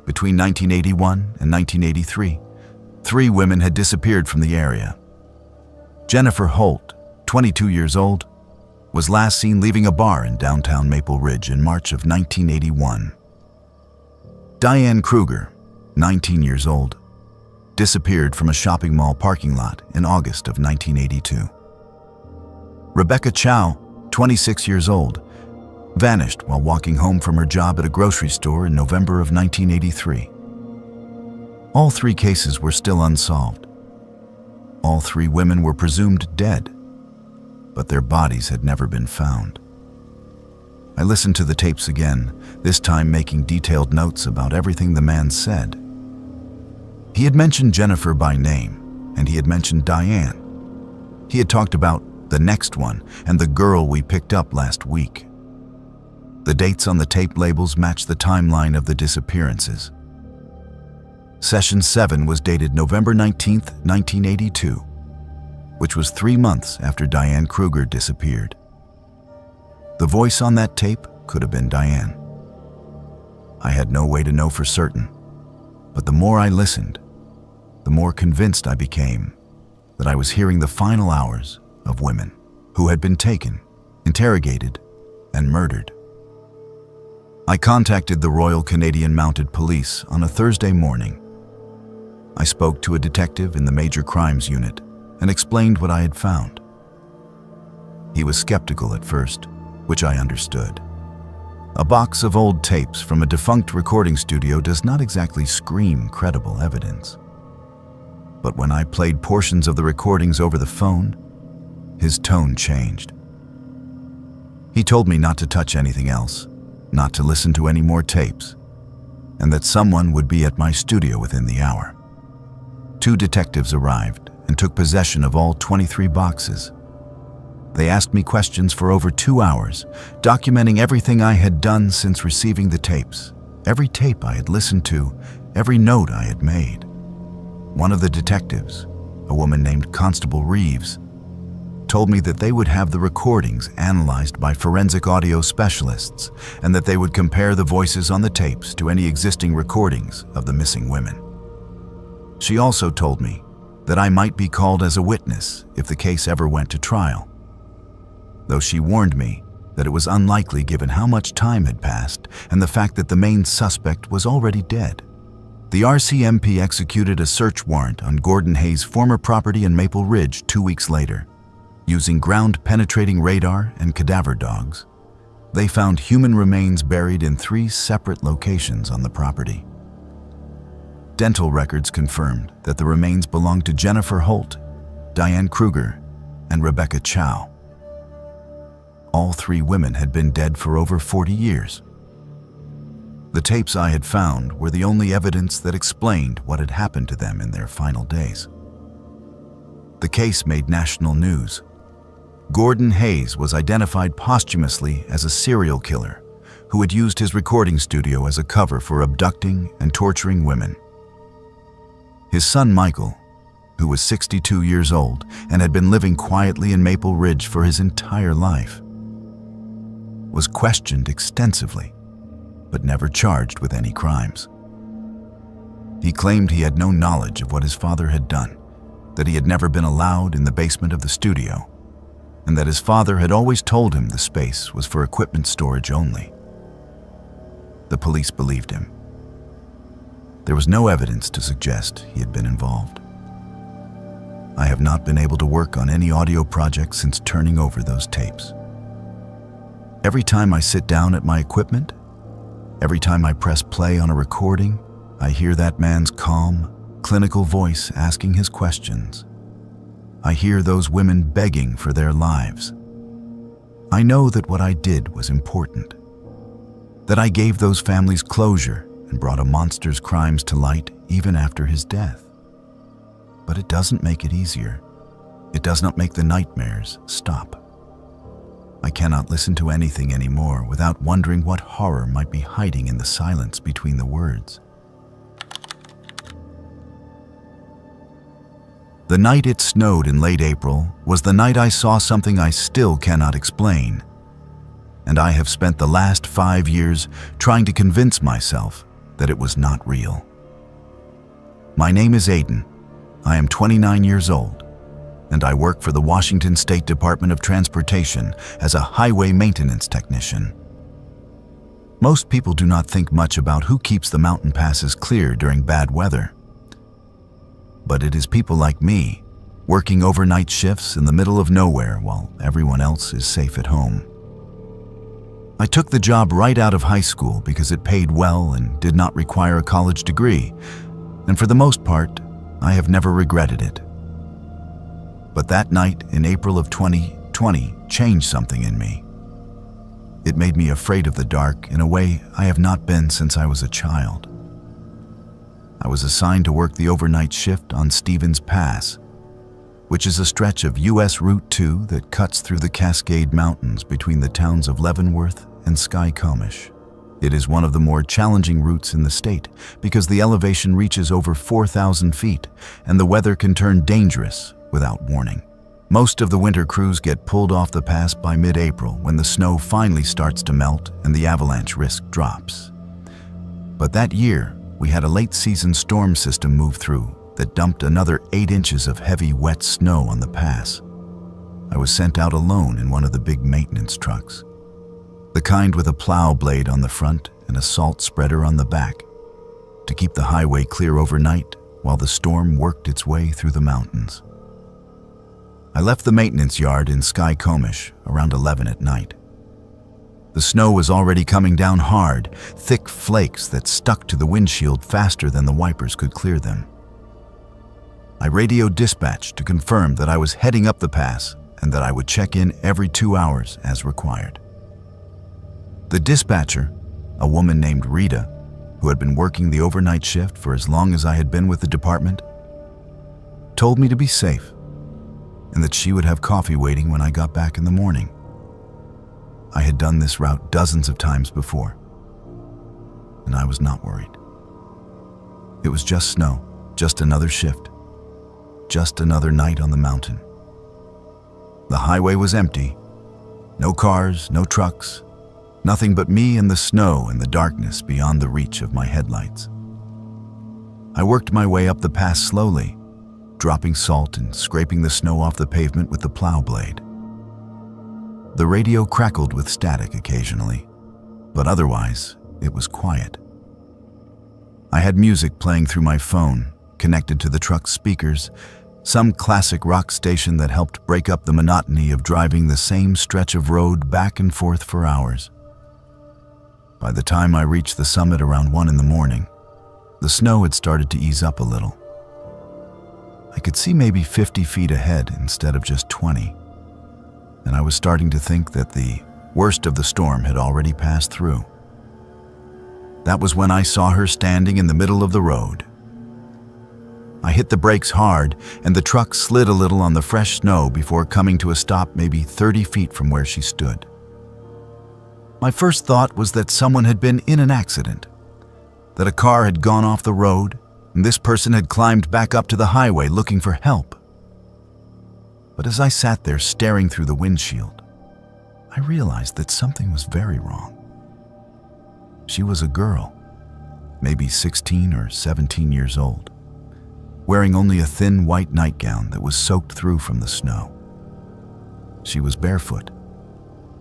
Between 1981 and 1983, 3 women had disappeared from the area. Jennifer Holt, 22 years old, was last seen leaving a bar in downtown Maple Ridge in March of 1981. Diane Kruger, 19 years old, disappeared from a shopping mall parking lot in August of 1982. Rebecca Chow, 26 years old, vanished while walking home from her job at a grocery store in November of 1983. All 3 cases were still unsolved. All 3 women were presumed dead, but their bodies had never been found. I listened to the tapes again, this time making detailed notes about everything the man said. He had mentioned Jennifer by name, and he had mentioned Diane. He had talked about the next one and the girl we picked up last week. The dates on the tape labels matched the timeline of the disappearances. Session 7 was dated November 19, 1982, which was 3 months after Diane Kruger disappeared. The voice on that tape could have been Diane. I had no way to know for certain, but the more I listened, the more convinced I became that I was hearing the final hours of women who had been taken, interrogated, and murdered. I contacted the Royal Canadian Mounted Police on a Thursday morning. I spoke to a detective in the Major Crimes Unit and explained what I had found. He was skeptical at first, which I understood. A box of old tapes from a defunct recording studio does not exactly scream credible evidence. But when I played portions of the recordings over the phone, his tone changed. He told me not to touch anything else, not to listen to any more tapes, and that someone would be at my studio within the hour. 2 detectives arrived and took possession of all 23 boxes. They asked me questions for over 2 hours, documenting everything I had done since receiving the tapes, every tape I had listened to, every note I had made. One of the detectives, a woman named Constable Reeves, told me that they would have the recordings analyzed by forensic audio specialists and that they would compare the voices on the tapes to any existing recordings of the missing women. She also told me that I might be called as a witness if the case ever went to trial, though she warned me that it was unlikely given how much time had passed and the fact that the main suspect was already dead. The RCMP executed a search warrant on Gordon Hayes' former property in Maple Ridge 2 weeks later. Using ground-penetrating radar and cadaver dogs, they found human remains buried in 3 separate locations on the property. Dental records confirmed that the remains belonged to Jennifer Holt, Diane Kruger, and Rebecca Chow. All 3 women had been dead for over 40 years. The tapes I had found were the only evidence that explained what had happened to them in their final days. The case made national news. Gordon Hayes was identified posthumously as a serial killer who had used his recording studio as a cover for abducting and torturing women. His son Michael, who was 62 years old and had been living quietly in Maple Ridge for his entire life, was questioned extensively, but never charged with any crimes. He claimed he had no knowledge of what his father had done, that he had never been allowed in the basement of the studio, and that his father had always told him the space was for equipment storage only. The police believed him. There was no evidence to suggest he had been involved. I have not been able to work on any audio project since turning over those tapes. Every time I sit down at my equipment, every time I press play on a recording, I hear that man's calm, clinical voice asking his questions. I hear those women begging for their lives. I know that what I did was important, that I gave those families closure and brought a monster's crimes to light even after his death. But it doesn't make it easier. It does not make the nightmares stop. I cannot listen to anything anymore without wondering what horror might be hiding in the silence between the words. The night it snowed in late April was the night I saw something I still cannot explain. And I have spent the last 5 years trying to convince myself that it was not real. My name is Aiden. I am 29 years old, and I work for the Washington State Department of Transportation as a highway maintenance technician. Most people do not think much about who keeps the mountain passes clear during bad weather. But it is people like me, working overnight shifts in the middle of nowhere while everyone else is safe at home. I took the job right out of high school because it paid well and did not require a college degree, and for the most part, I have never regretted it. But that night in April of 2020 changed something in me. It made me afraid of the dark in a way I have not been since I was a child. I was assigned to work the overnight shift on Stevens Pass, which is a stretch of US Route 2 that cuts through the Cascade Mountains between the towns of Leavenworth and Skycomish. It is one of the more challenging routes in the state because the elevation reaches over 4,000 feet and the weather can turn dangerous without warning. Most of the winter crews get pulled off the pass by mid-April when the snow finally starts to melt and the avalanche risk drops. But that year, we had a late-season storm system move through that dumped another 8 inches of heavy, wet snow on the pass. I was sent out alone in one of the big maintenance trucks, the kind with a plow blade on the front and a salt spreader on the back, to keep the highway clear overnight while the storm worked its way through the mountains. I left the maintenance yard in Skycomish around 11 at night. The snow was already coming down hard, thick flakes that stuck to the windshield faster than the wipers could clear them. I radioed dispatch to confirm that I was heading up the pass and that I would check in every 2 hours as required. The dispatcher, a woman named Rita, who had been working the overnight shift for as long as I had been with the department, told me to be safe and that she would have coffee waiting when I got back in the morning. I had done this route dozens of times before, and I was not worried. It was just snow, just another shift, just another night on the mountain. The highway was empty. No cars, no trucks, nothing but me and the snow and the darkness beyond the reach of my headlights. I worked my way up the pass slowly, dropping salt and scraping the snow off the pavement with the plow blade. The radio crackled with static occasionally, but otherwise it was quiet. I had music playing through my phone, connected to the truck's speakers, some classic rock station that helped break up the monotony of driving the same stretch of road back and forth for hours. By the time I reached the summit around 1 in the morning, the snow had started to ease up a little. I could see maybe 50 feet ahead instead of just 20, and I was starting to think that the worst of the storm had already passed through. That was when I saw her standing in the middle of the road. I hit the brakes hard, and the truck slid a little on the fresh snow before coming to a stop maybe 30 feet from where she stood. My first thought was that someone had been in an accident, that a car had gone off the road, and this person had climbed back up to the highway looking for help. But as I sat there staring through the windshield, I realized that something was very wrong. She was a girl, maybe 16 or 17 years old, wearing only a thin white nightgown that was soaked through from the snow. She was barefoot.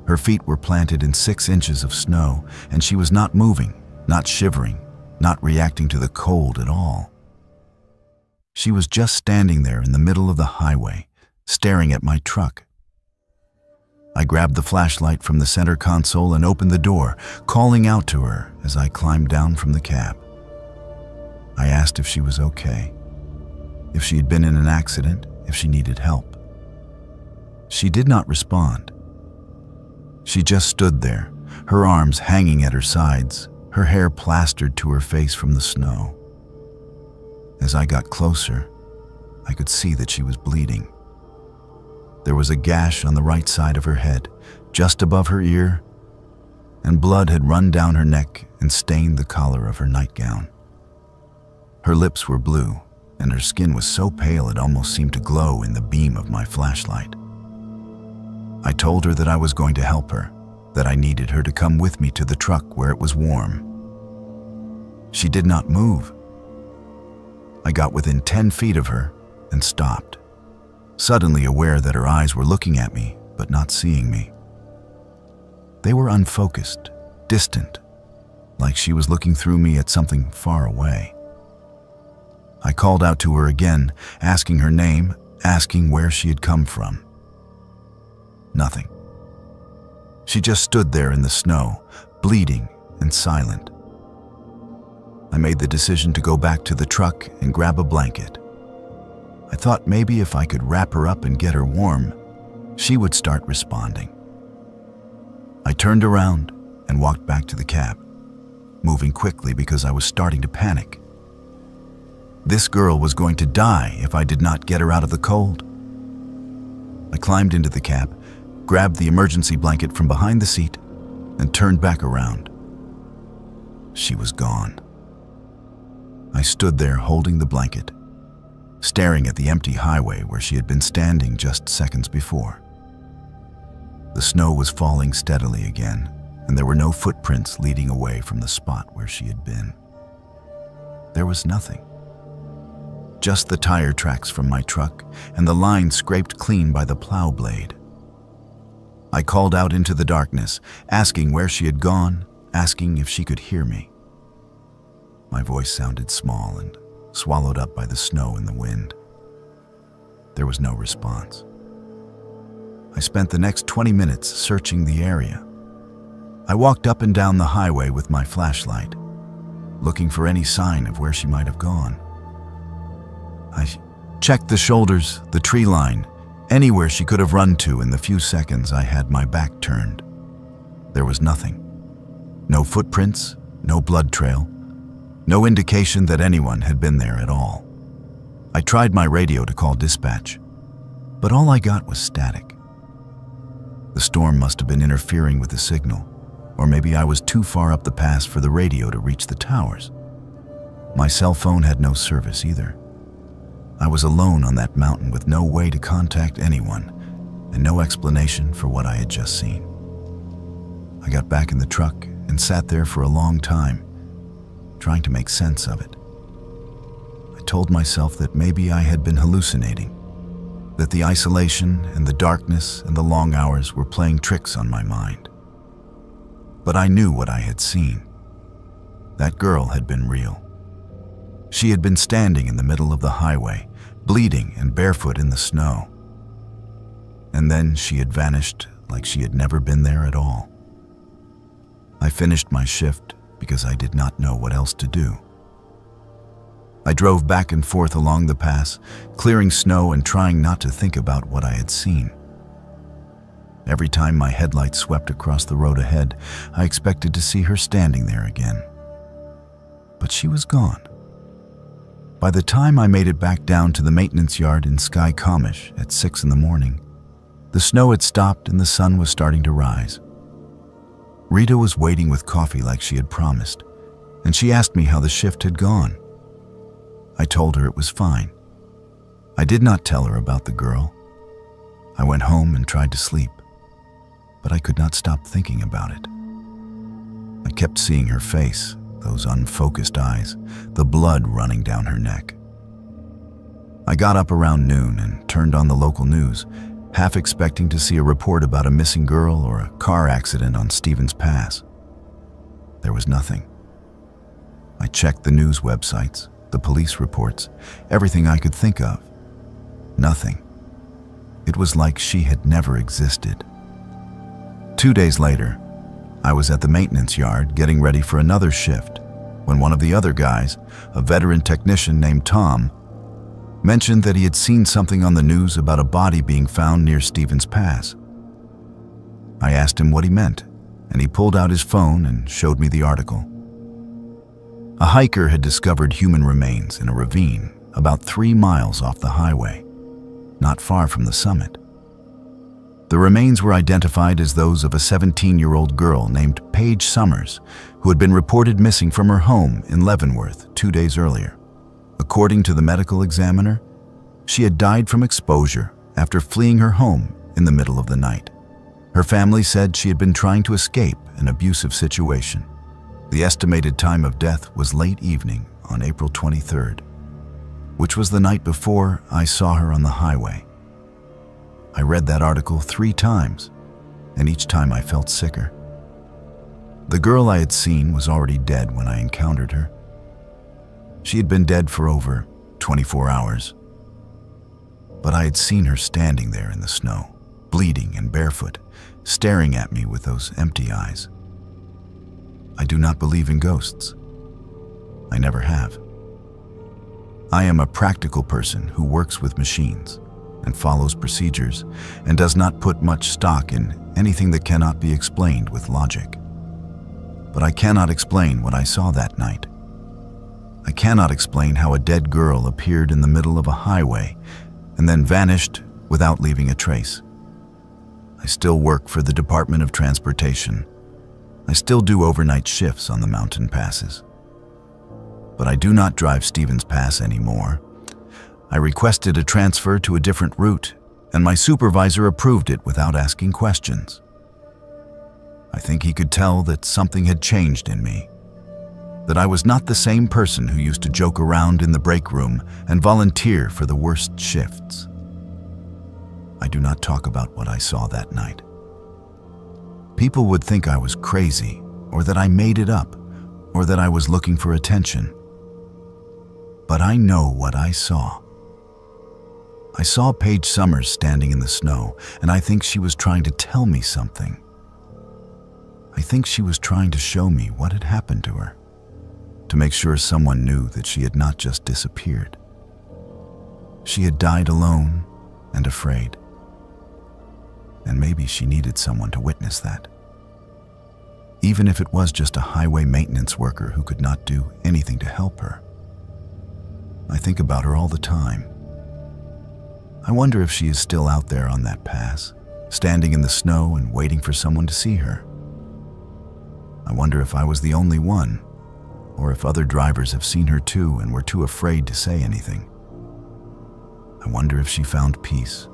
Her feet were planted in 6 inches of snow, and she was not moving, not shivering, not reacting to the cold at all. She was just standing there in the middle of the highway, staring at my truck. I grabbed the flashlight from the center console and opened the door, calling out to her as I climbed down from the cab. I asked if she was okay, if she had been in an accident, if she needed help. She did not respond. She just stood there, her arms hanging at her sides, her hair plastered to her face from the snow. As I got closer, I could see that she was bleeding. There was a gash on the right side of her head, just above her ear, and blood had run down her neck and stained the collar of her nightgown. Her lips were blue, and her skin was so pale it almost seemed to glow in the beam of my flashlight. I told her that I was going to help her, that I needed her to come with me to the truck where it was warm. She did not move. I got within 10 feet of her and stopped, suddenly aware that her eyes were looking at me but not seeing me. They were unfocused, distant, like she was looking through me at something far away. I called out to her again, asking her name, asking where she had come from. Nothing. She just stood there in the snow, bleeding and silent. I made the decision to go back to the truck and grab a blanket. I thought maybe if I could wrap her up and get her warm, she would start responding. I turned around and walked back to the cab, moving quickly because I was starting to panic. This girl was going to die if I did not get her out of the cold. I climbed into the cab, grabbed the emergency blanket from behind the seat, and turned back around. She was gone. I stood there holding the blanket, staring at the empty highway where she had been standing just seconds before. The snow was falling steadily again, and there were no footprints leading away from the spot where she had been. There was nothing. Just the tire tracks from my truck and the line scraped clean by the plow blade. I called out into the darkness, asking where she had gone, asking if she could hear me. My voice sounded small and swallowed up by the snow and the wind. There was no response. I spent the next 20 minutes searching the area. I walked up and down the highway with my flashlight, looking for any sign of where she might have gone. I checked the shoulders, the tree line, anywhere she could have run to in the few seconds I had my back turned. There was nothing. No footprints, no blood trail, no indication that anyone had been there at all. I tried my radio to call dispatch, but all I got was static. The storm must have been interfering with the signal, or maybe I was too far up the pass for the radio to reach the towers. My cell phone had no service either. I was alone on that mountain with no way to contact anyone and no explanation for what I had just seen. I got back in the truck and sat there for a long time, trying to make sense of it. I told myself that maybe I had been hallucinating, that the isolation and the darkness and the long hours were playing tricks on my mind. But I knew what I had seen. That girl had been real. She had been standing in the middle of the highway, bleeding and barefoot in the snow. And then she had vanished like she had never been there at all. I finished my shift because I did not know what else to do. I drove back and forth along the pass, clearing snow and trying not to think about what I had seen. Every time my headlights swept across the road ahead, I expected to see her standing there again. But she was gone. By the time I made it back down to the maintenance yard in Skycomish at 6 in the morning, the snow had stopped and the sun was starting to rise. Rita was waiting with coffee like she had promised, and she asked me how the shift had gone. I told her it was fine. I did not tell her about the girl. I went home and tried to sleep, but I could not stop thinking about it. I kept seeing her face, those unfocused eyes, the blood running down her neck. I got up around noon and turned on the local news, half expecting to see a report about a missing girl or a car accident on Stevens Pass. There was nothing. I checked the news websites, the police reports, everything I could think of. Nothing. It was like she had never existed. 2 days later, I was at the maintenance yard getting ready for another shift when one of the other guys, a veteran technician named Tom, mentioned that he had seen something on the news about a body being found near Stevens Pass. I asked him what he meant, and he pulled out his phone and showed me the article. A hiker had discovered human remains in a ravine about 3 miles off the highway, not far from the summit. The remains were identified as those of a 17-year-old girl named Paige Summers, who had been reported missing from her home in Leavenworth 2 days earlier. According to the medical examiner, she had died from exposure after fleeing her home in the middle of the night. Her family said she had been trying to escape an abusive situation. The estimated time of death was late evening on April 23rd, which was the night before I saw her on the highway. I read that article 3 times, and each time I felt sicker. The girl I had seen was already dead when I encountered her. She had been dead for over 24 hours, but I had seen her standing there in the snow, bleeding and barefoot, staring at me with those empty eyes. I do not believe in ghosts. I never have. I am a practical person who works with machines and follows procedures and does not put much stock in anything that cannot be explained with logic. But I cannot explain what I saw that night. I cannot explain how a dead girl appeared in the middle of a highway and then vanished without leaving a trace. I still work for the Department of Transportation. I still do overnight shifts on the mountain passes. But I do not drive Stevens Pass anymore. I requested a transfer to a different route, and my supervisor approved it without asking questions. I think he could tell that something had changed in me, that I was not the same person who used to joke around in the break room and volunteer for the worst shifts. I do not talk about what I saw that night. People would think I was crazy, or that I made it up, or that I was looking for attention. But I know what I saw. I saw Paige Summers standing in the snow, and I think she was trying to tell me something. I think she was trying to show me what had happened to her, to make sure someone knew that she had not just disappeared. She had died alone and afraid. And maybe she needed someone to witness that. Even if it was just a highway maintenance worker who could not do anything to help her. I think about her all the time. I wonder if she is still out there on that pass, standing in the snow and waiting for someone to see her. I wonder if I was the only one, or if other drivers have seen her too and were too afraid to say anything. I wonder if she found peace,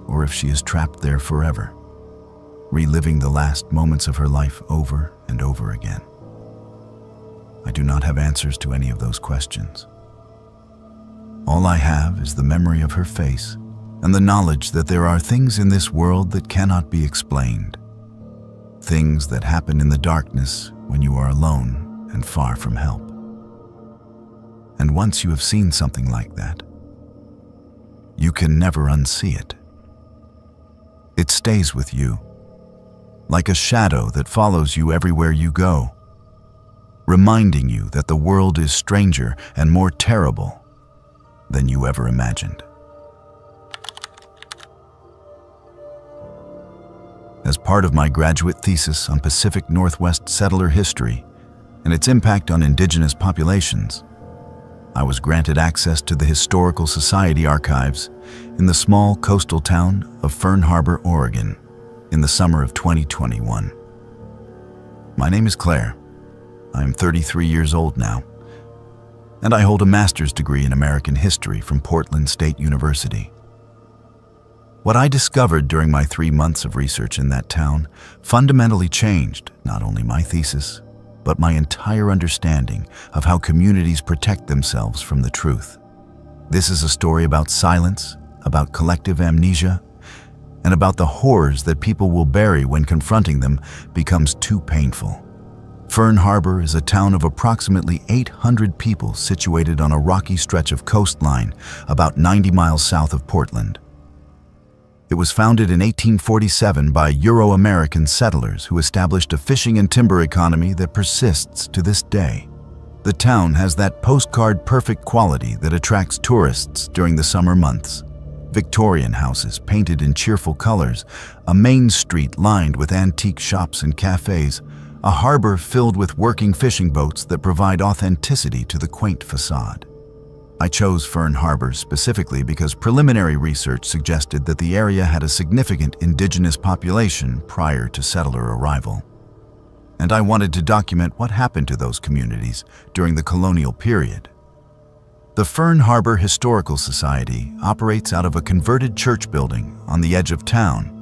or if she is trapped there forever, reliving the last moments of her life over and over again. I do not have answers to any of those questions. All I have is the memory of her face and the knowledge that there are things in this world that cannot be explained. Things that happen in the darkness when you are alone and far from help. And once you have seen something like that, you can never unsee it. It stays with you, like a shadow that follows you everywhere you go, reminding you that the world is stranger and more terrible than you ever imagined. As part of my graduate thesis on Pacific Northwest settler history and its impact on indigenous populations, I was granted access to the Historical Society archives in the small coastal town of Fern Harbor, Oregon, in the summer of 2021. My name is Claire. I am 33 years old now, and I hold a master's degree in American history from Portland State University. What I discovered during my 3 months of research in that town fundamentally changed not only my thesis, but my entire understanding of how communities protect themselves from the truth. This is a story about silence, about collective amnesia, and about the horrors that people will bury when confronting them becomes too painful. Fern Harbor is a town of approximately 800 people situated on a rocky stretch of coastline about 90 miles south of Portland. It was founded in 1847 by Euro-American settlers who established a fishing and timber economy that persists to this day. The town has that postcard-perfect quality that attracts tourists during the summer months. Victorian houses painted in cheerful colors, a main street lined with antique shops and cafes, a harbor filled with working fishing boats that provide authenticity to the quaint facade. I chose Fern Harbor specifically because preliminary research suggested that the area had a significant indigenous population prior to settler arrival. And I wanted to document what happened to those communities during the colonial period. The Fern Harbor Historical Society operates out of a converted church building on the edge of town.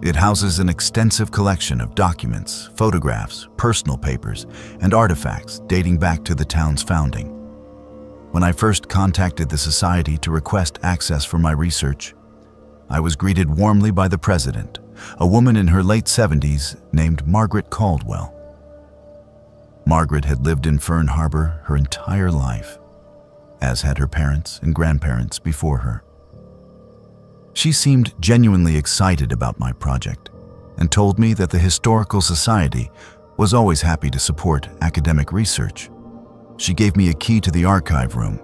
It houses an extensive collection of documents, photographs, personal papers, and artifacts dating back to the town's founding. When I first contacted the society to request access for my research, I was greeted warmly by the president, a woman in her late 70s named Margaret Caldwell. Margaret had lived in Fern Harbor her entire life, as had her parents and grandparents before her. She seemed genuinely excited about my project and told me that the Historical Society was always happy to support academic research. She gave me a key to the archive room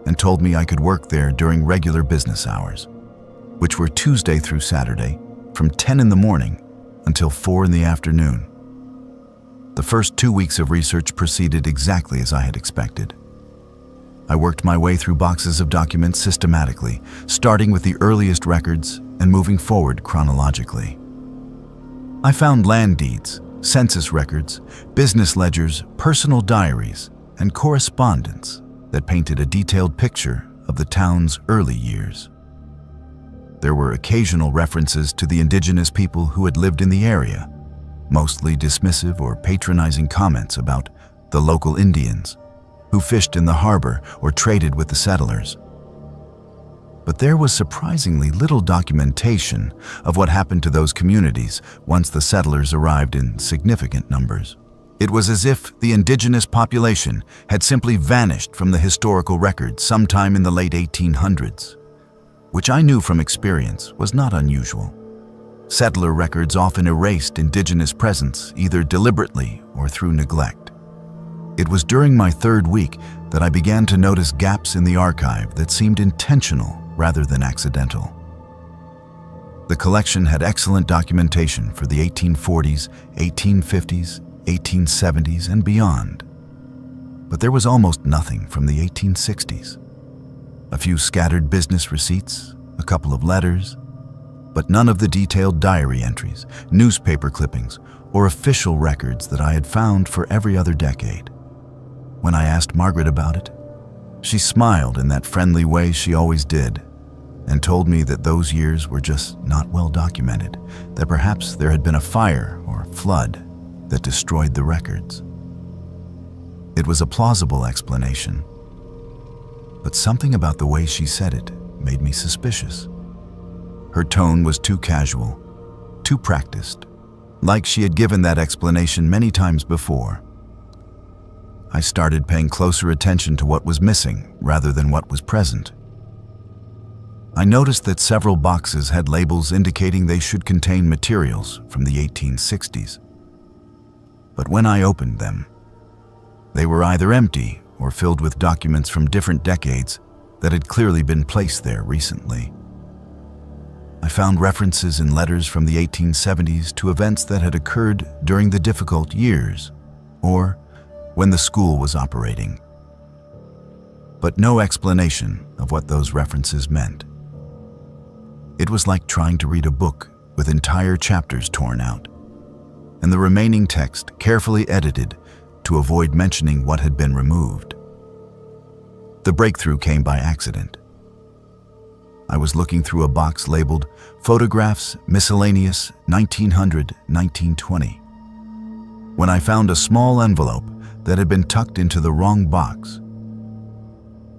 and told me I could work there during regular business hours, which were Tuesday through Saturday from 10 in the morning until 4 in the afternoon. The first 2 weeks of research proceeded exactly as I had expected. I worked my way through boxes of documents systematically, starting with the earliest records and moving forward chronologically. I found land deeds, census records, business ledgers, personal diaries, and correspondence that painted a detailed picture of the town's early years. There were occasional references to the indigenous people who had lived in the area, mostly dismissive or patronizing comments about the local Indians who fished in the harbor or traded with the settlers. But there was surprisingly little documentation of what happened to those communities once the settlers arrived in significant numbers. It was as if the indigenous population had simply vanished from the historical record sometime in the late 1800s, which I knew from experience was not unusual. Settler records often erased indigenous presence either deliberately or through neglect. It was during my third week that I began to notice gaps in the archive that seemed intentional rather than accidental. The collection had excellent documentation for the 1840s, 1850s, 1870s, and beyond. But there was almost nothing from the 1860s. A few scattered business receipts, a couple of letters, but none of the detailed diary entries, newspaper clippings, or official records that I had found for every other decade. When I asked Margaret about it, she smiled in that friendly way she always did and told me that those years were just not well documented, that perhaps there had been a fire or flood that destroyed the records. It was a plausible explanation, but something about the way she said it made me suspicious. Her tone was too casual, too practiced, like she had given that explanation many times before. I started paying closer attention to what was missing rather than what was present. I noticed that several boxes had labels indicating they should contain materials from the 1860s. But when I opened them, they were either empty or filled with documents from different decades that had clearly been placed there recently. I found references in letters from the 1870s to events that had occurred during the difficult years, or when the school was operating, but no explanation of what those references meant. It was like trying to read a book with entire chapters torn out, and the remaining text carefully edited to avoid mentioning what had been removed. The breakthrough came by accident. I was looking through a box labeled Photographs Miscellaneous 1900-1920 when I found a small envelope that had been tucked into the wrong box.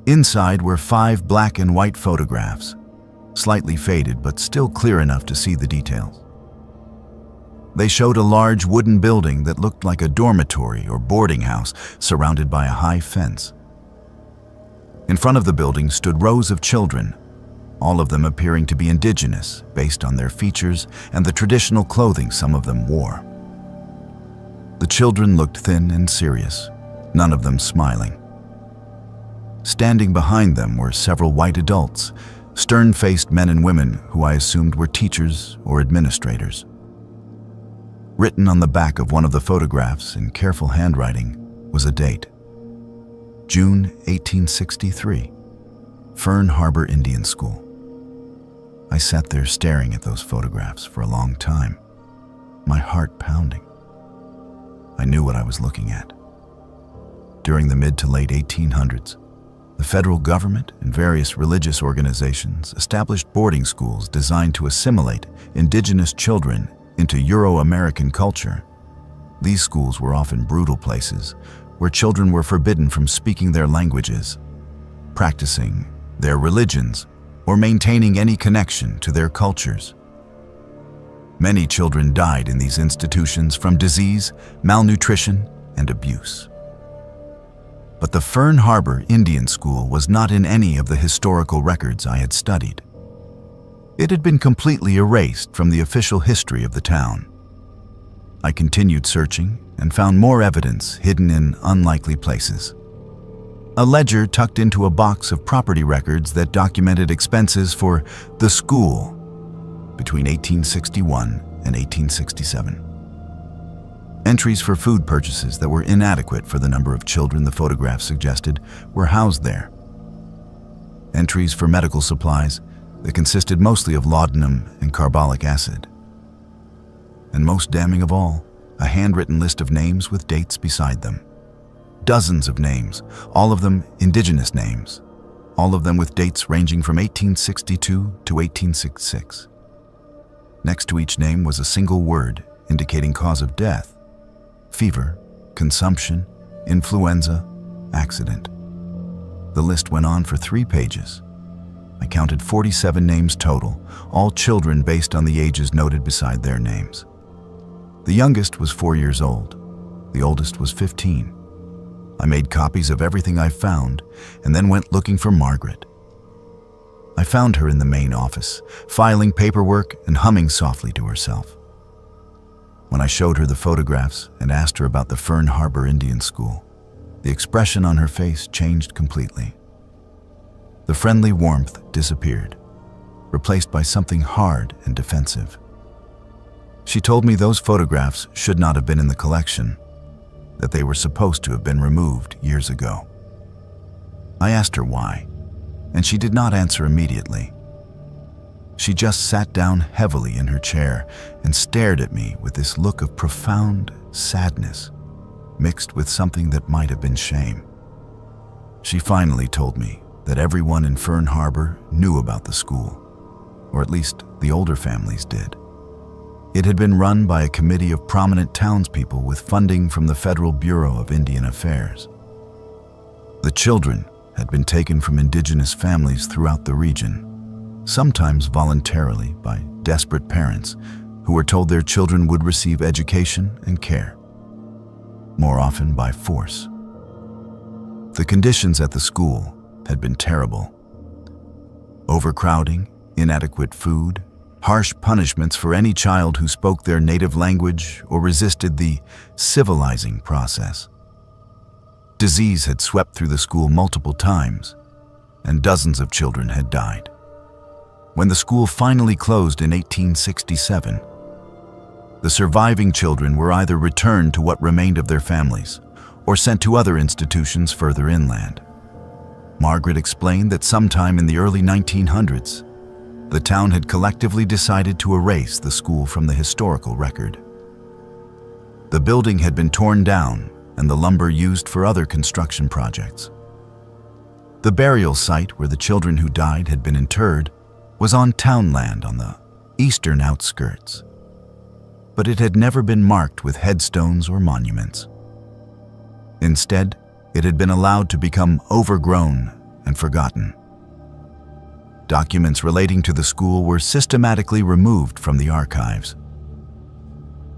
Inside were 5 black and white photographs, slightly faded but still clear enough to see the details. They showed a large wooden building that looked like a dormitory or boarding house surrounded by a high fence. In front of the building stood rows of children, all of them appearing to be indigenous based on their features and the traditional clothing some of them wore. The children looked thin and serious, none of them smiling. Standing behind them were several white adults, stern-faced men and women who I assumed were teachers or administrators. Written on the back of one of the photographs in careful handwriting was a date: June 1863, Fern Harbor Indian School. I sat there staring at those photographs for a long time, my heart pounding. I knew what I was looking at. During the mid to late 1800s, the federal government and various religious organizations established boarding schools designed to assimilate indigenous children into Euro-American culture. These schools were often brutal places where children were forbidden from speaking their languages, practicing their religions, or maintaining any connection to their cultures. Many children died in these institutions from disease, malnutrition, and abuse. But the Fern Harbor Indian School was not in any of the historical records I had studied. It had been completely erased from the official history of the town. I continued searching and found more evidence hidden in unlikely places. A ledger tucked into a box of property records that documented expenses for the school between 1861 and 1867. Entries for food purchases that were inadequate for the number of children the photographs suggested were housed there. Entries for medical supplies that consisted mostly of laudanum and carbolic acid. And most damning of all, a handwritten list of names with dates beside them. Dozens of names, all of them indigenous names, all of them with dates ranging from 1862 to 1866. Next to each name was a single word indicating cause of death: fever, consumption, influenza, accident. The list went on for 3 pages. I counted 47 names total, all children based on the ages noted beside their names. The youngest was 4 years old. The oldest was 15. I made copies of everything I found and then went looking for Margaret. I found her in the main office, filing paperwork and humming softly to herself. When I showed her the photographs and asked her about the Fern Harbor Indian School, the expression on her face changed completely. The friendly warmth disappeared, replaced by something hard and defensive. She told me those photographs should not have been in the collection, that they were supposed to have been removed years ago. I asked her why, and she did not answer immediately. She just sat down heavily in her chair and stared at me with this look of profound sadness, mixed with something that might have been shame. She finally told me that everyone in Fern Harbor knew about the school, or at least the older families did. It had been run by a committee of prominent townspeople with funding from the Federal Bureau of Indian Affairs. The children had been taken from indigenous families throughout the region, sometimes voluntarily by desperate parents who were told their children would receive education and care, more often by force. The conditions at the school had been terrible. Overcrowding, inadequate food, harsh punishments for any child who spoke their native language or resisted the civilizing process. Disease had swept through the school multiple times, and dozens of children had died. When the school finally closed in 1867, the surviving children were either returned to what remained of their families or sent to other institutions further inland. Margaret explained that sometime in the early 1900s, the town had collectively decided to erase the school from the historical record. The building had been torn down and the lumber used for other construction projects. The burial site where the children who died had been interred was on town land on the eastern outskirts, but it had never been marked with headstones or monuments. Instead, it had been allowed to become overgrown and forgotten. Documents relating to the school were systematically removed from the archives.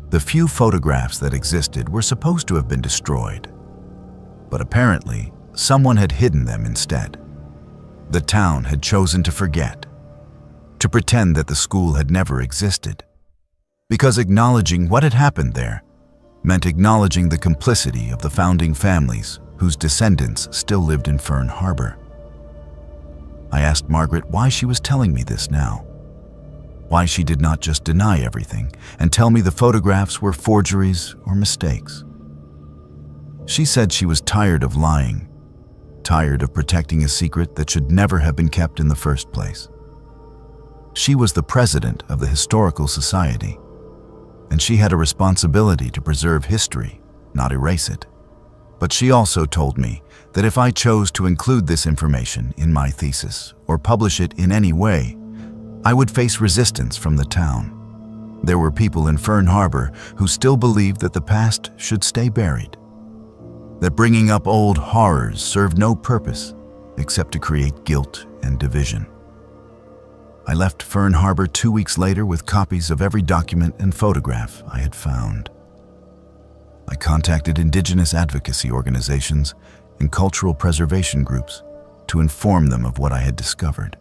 The few photographs that existed were supposed to have been destroyed, but apparently someone had hidden them instead. The town had chosen to forget, to pretend that the school had never existed, because acknowledging what had happened there meant acknowledging the complicity of the founding families whose descendants still lived in Fern Harbor. I asked Margaret why she was telling me this now, why she did not just deny everything and tell me the photographs were forgeries or mistakes. She said she was tired of lying, tired of protecting a secret that should never have been kept in the first place. She was the president of the Historical Society, and she had a responsibility to preserve history, not erase it. But she also told me that if I chose to include this information in my thesis or publish it in any way, I would face resistance from the town. There were people in Fern Harbor who still believed that the past should stay buried, that bringing up old horrors served no purpose except to create guilt and division. I left Fern Harbor 2 weeks later with copies of every document and photograph I had found. I contacted indigenous advocacy organizations and cultural preservation groups to inform them of what I had discovered.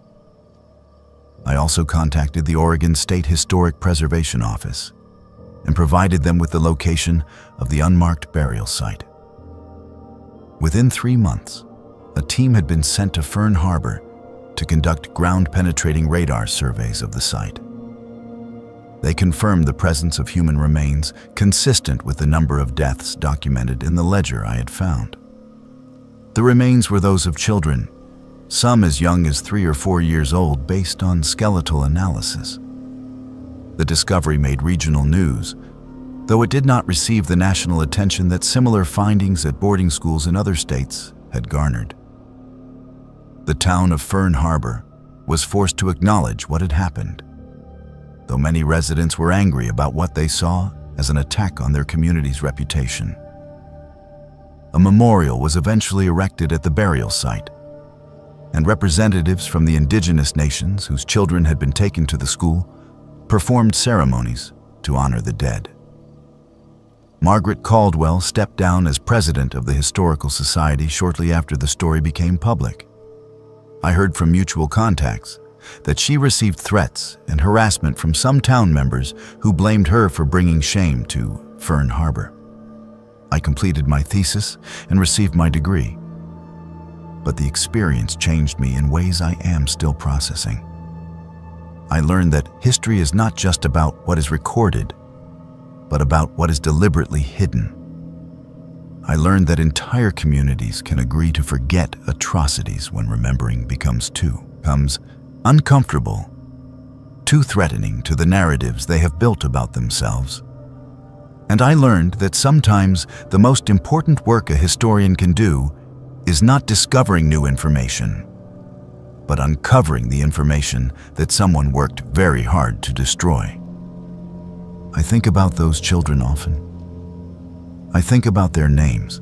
I also contacted the Oregon State Historic Preservation Office and provided them with the location of the unmarked burial site. Within 3 months, a team had been sent to Fern Harbor to conduct ground-penetrating radar surveys of the site. They confirmed the presence of human remains consistent with the number of deaths documented in the ledger I had found. The remains were those of children, some as young as 3 or 4 years old based on skeletal analysis. The discovery made regional news, though it did not receive the national attention that similar findings at boarding schools in other states had garnered. The town of Fern Harbor was forced to acknowledge what had happened, though many residents were angry about what they saw as an attack on their community's reputation. A memorial was eventually erected at the burial site, and representatives from the indigenous nations whose children had been taken to the school performed ceremonies to honor the dead. Margaret Caldwell stepped down as president of the Historical Society shortly after the story became public. I heard from mutual contacts that she received threats and harassment from some town members who blamed her for bringing shame to Fern Harbor. I completed my thesis and received my degree, but the experience changed me in ways I am still processing. I learned that history is not just about what is recorded, but about what is deliberately hidden. I learned that entire communities can agree to forget atrocities when remembering becomes uncomfortable, too threatening to the narratives they have built about themselves. And I learned that sometimes the most important work a historian can do is not discovering new information, but uncovering the information that someone worked very hard to destroy. I think about those children often. I think about their names,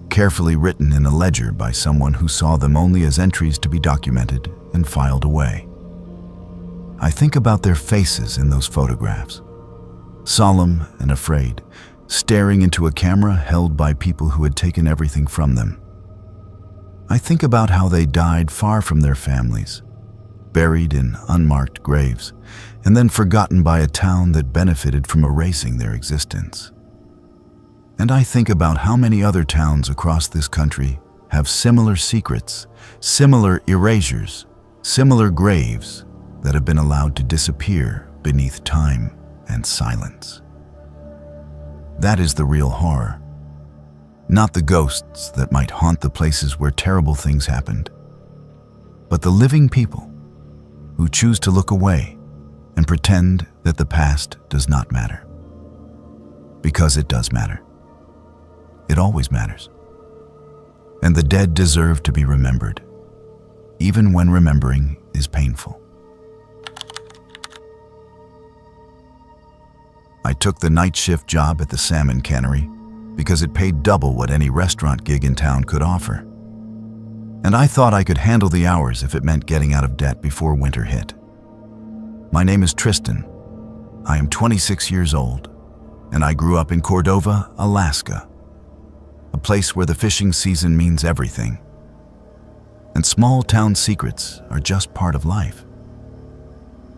carefully written in a ledger by someone who saw them only as entries to be documented and filed away. I think about their faces in those photographs, solemn and afraid, staring into a camera held by people who had taken everything from them. I think about how they died far from their families, buried in unmarked graves, and then forgotten by a town that benefited from erasing their existence. And I think about how many other towns across this country have similar secrets, similar erasures, similar graves that have been allowed to disappear beneath time and silence. That is the real horror. Not the ghosts that might haunt the places where terrible things happened, but the living people who choose to look away and pretend that the past does not matter. Because it does matter. It always matters. And the dead deserve to be remembered, even when remembering is painful. I took the night shift job at the salmon cannery because it paid double what any restaurant gig in town could offer. and I thought I could handle the hours if it meant getting out of debt before winter hit. My name is Tristan. I am 26 years old, and I grew up in Cordova, Alaska, a place where the fishing season means everything, and small town secrets are just part of life.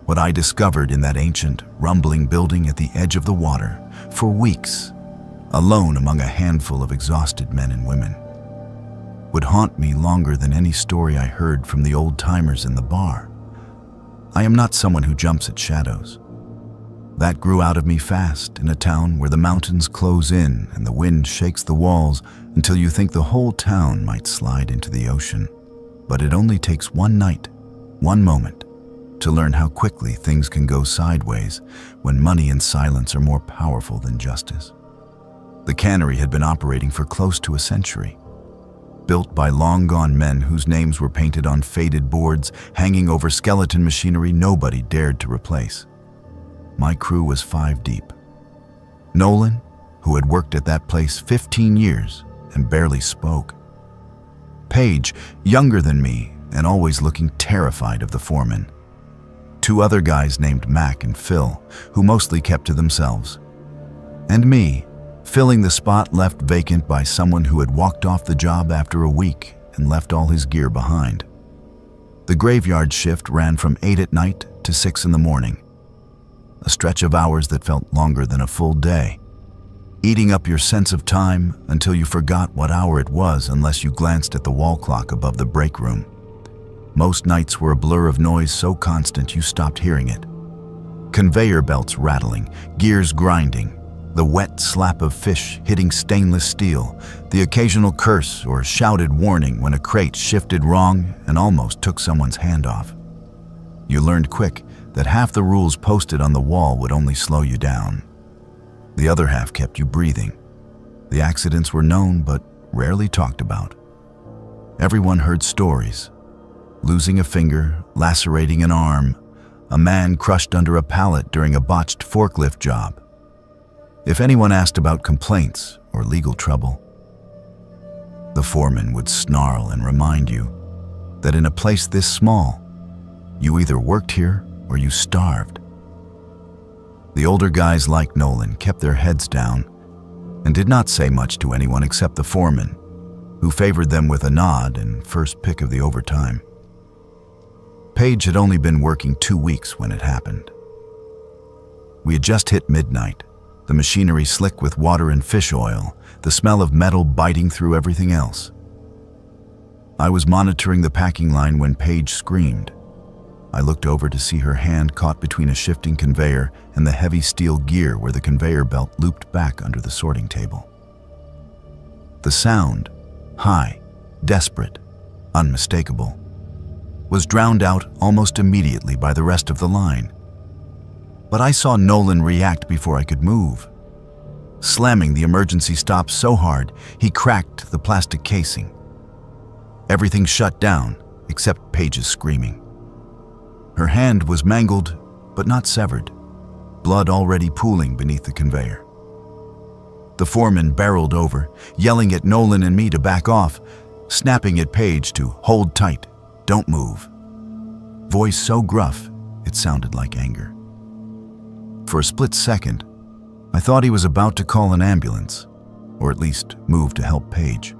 What I discovered in that ancient, rumbling building at the edge of the water for weeks, alone among a handful of exhausted men and women, would haunt me longer than any story I heard from the old-timers in the bar. I am not someone who jumps at shadows. That grew out of me fast in a town where the mountains close in and the wind shakes the walls until you think the whole town might slide into the ocean. But it only takes one night, one moment, to learn how quickly things can go sideways when money and silence are more powerful than justice. The cannery had been operating for close to a century, built by long-gone men whose names were painted on faded boards hanging over skeleton machinery nobody dared to replace. My crew was 5 deep. Nolan, who had worked at that place 15 years and barely spoke. Paige, younger than me and always looking terrified of the foreman. 2 other guys named Mac and Phil, who mostly kept to themselves. And me, filling the spot left vacant by someone who had walked off the job after a week and left all his gear behind. The graveyard shift ran from 8 at night to 6 in the morning, a stretch of hours that felt longer than a full day, eating up your sense of time until you forgot what hour it was unless you glanced at the wall clock above the break room. Most nights were a blur of noise so constant you stopped hearing it. Conveyor belts rattling, gears grinding, the wet slap of fish hitting stainless steel, the occasional curse or shouted warning when a crate shifted wrong and almost took someone's hand off. You learned quick that half the rules posted on the wall would only slow you down. The other half kept you breathing. The accidents were known but rarely talked about. Everyone heard stories. Losing a finger, lacerating an arm, a man crushed under a pallet during a botched forklift job. If anyone asked about complaints or legal trouble, the foreman would snarl and remind you that in a place this small, you either worked here or you starved. The older guys like Nolan kept their heads down and did not say much to anyone except the foreman, who favored them with a nod and first pick of the overtime. Paige had only been working 2 weeks when it happened. We had just hit midnight, the machinery slick with water and fish oil, the smell of metal biting through everything else. I was monitoring the packing line when Paige screamed. I looked over to see her hand caught between a shifting conveyor and the heavy steel gear where the conveyor belt looped back under the sorting table. The sound, high, desperate, unmistakable, was drowned out almost immediately by the rest of the line. But I saw Nolan react before I could move. Slamming the emergency stop so hard, he cracked the plastic casing. Everything shut down except Paige's screaming. Her hand was mangled, but not severed, blood already pooling beneath the conveyor. The foreman barreled over, yelling at Nolan and me to back off, snapping at Paige to hold tight, don't move. Voice so gruff, it sounded like anger. For a split second, I thought he was about to call an ambulance, or at least move to help Paige.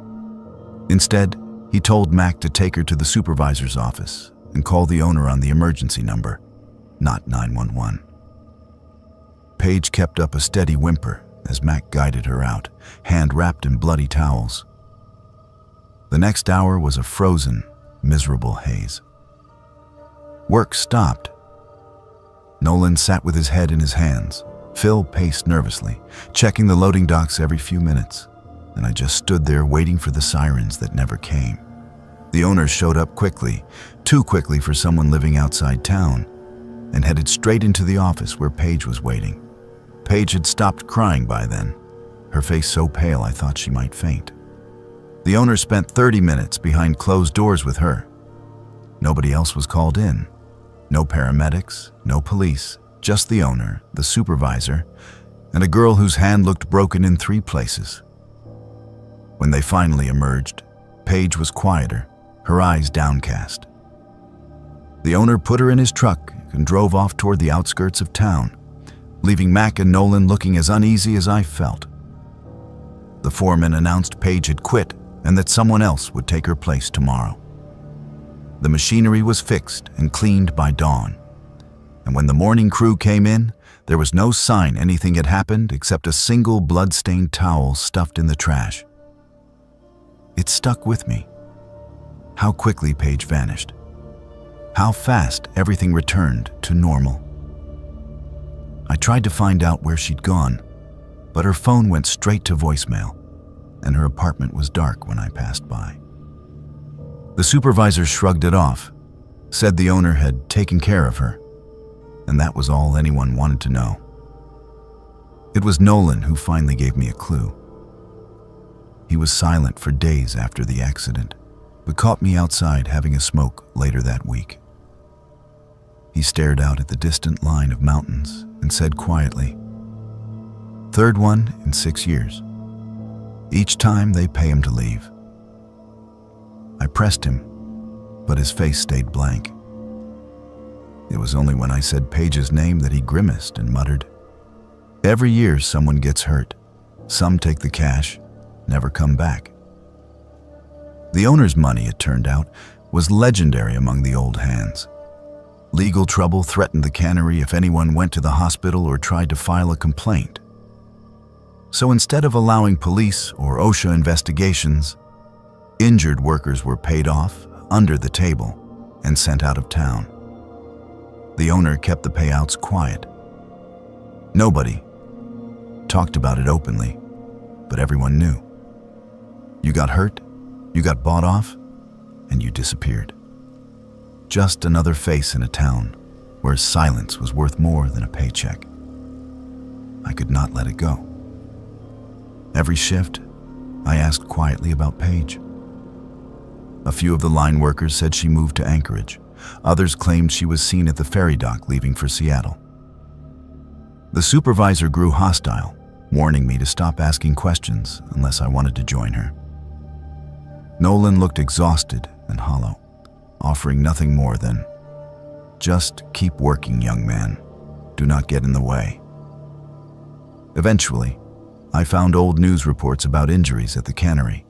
Instead, he told Mac to take her to the supervisor's office and call the owner on the emergency number, not 911. Paige kept up a steady whimper as Mac guided her out, hand wrapped in bloody towels. The next hour was a frozen, miserable haze. Work stopped. Nolan sat with his head in his hands. Phil paced nervously, checking the loading docks every few minutes, and I just stood there waiting for the sirens that never came. The owners showed up quickly, too quickly for someone living outside town, and headed straight into the office where Paige was waiting. Paige had stopped crying by then, her face so pale I thought she might faint. The owner spent 30 minutes behind closed doors with her. Nobody else was called in. No paramedics, no police, just the owner, the supervisor, and a girl whose hand looked broken in 3 places. When they finally emerged, Paige was quieter, her eyes downcast. The owner put her in his truck and drove off toward the outskirts of town, leaving Mac and Nolan looking as uneasy as I felt. The foreman announced Paige had quit and that someone else would take her place tomorrow. The machinery was fixed and cleaned by dawn, and when the morning crew came in, there was no sign anything had happened except a single blood-stained towel stuffed in the trash. It stuck with me. How quickly Paige vanished. How fast everything returned to normal. I tried to find out where she'd gone, but her phone went straight to voicemail, and her apartment was dark when I passed by. The supervisor shrugged it off, said the owner had taken care of her, and that was all anyone wanted to know. It was Nolan who finally gave me a clue. He was silent for days after the accident, but caught me outside having a smoke later that week. He stared out at the distant line of mountains and said quietly, "Third one in 6 years. Each time they pay him to leave." I pressed him, but his face stayed blank. It was only when I said Paige's name that he grimaced and muttered, "Every year someone gets hurt. Some take the cash, never come back." The owner's money, it turned out, was legendary among the old hands. Legal trouble threatened the cannery if anyone went to the hospital or tried to file a complaint. So instead of allowing police or OSHA investigations, injured workers were paid off under the table and sent out of town. The owner kept the payouts quiet. Nobody talked about it openly, but everyone knew. You got hurt, you got bought off, and you disappeared. Just another face in a town where silence was worth more than a paycheck. I could not let it go. Every shift, I asked quietly about Paige. A few of the line workers said she moved to Anchorage. Others claimed she was seen at the ferry dock leaving for Seattle. The supervisor grew hostile, warning me to stop asking questions unless I wanted to join her. Nolan looked exhausted and hollow, offering nothing more than, "Just keep working, young man. Do not get in the way." Eventually, I found old news reports about injuries at the cannery.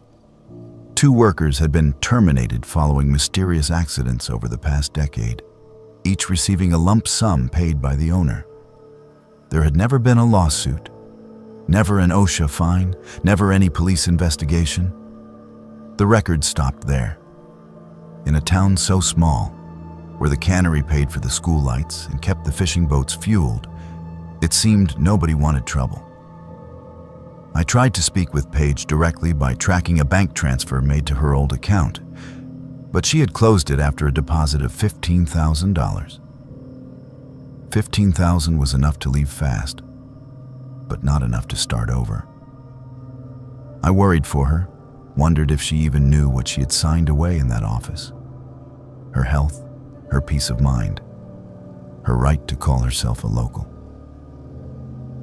2 workers had been terminated following mysterious accidents over the past decade, each receiving a lump sum paid by the owner. There had never been a lawsuit, never an OSHA fine, never any police investigation. The record stopped there. In a town so small, where the cannery paid for the school lights and kept the fishing boats fueled, it seemed nobody wanted trouble. I tried to speak with Paige directly by tracking a bank transfer made to her old account, but she had closed it after a deposit of $15,000. $15,000 was enough to leave fast, but not enough to start over. I worried for her, wondered if she even knew what she had signed away in that office. Her health, her peace of mind, her right to call herself a local.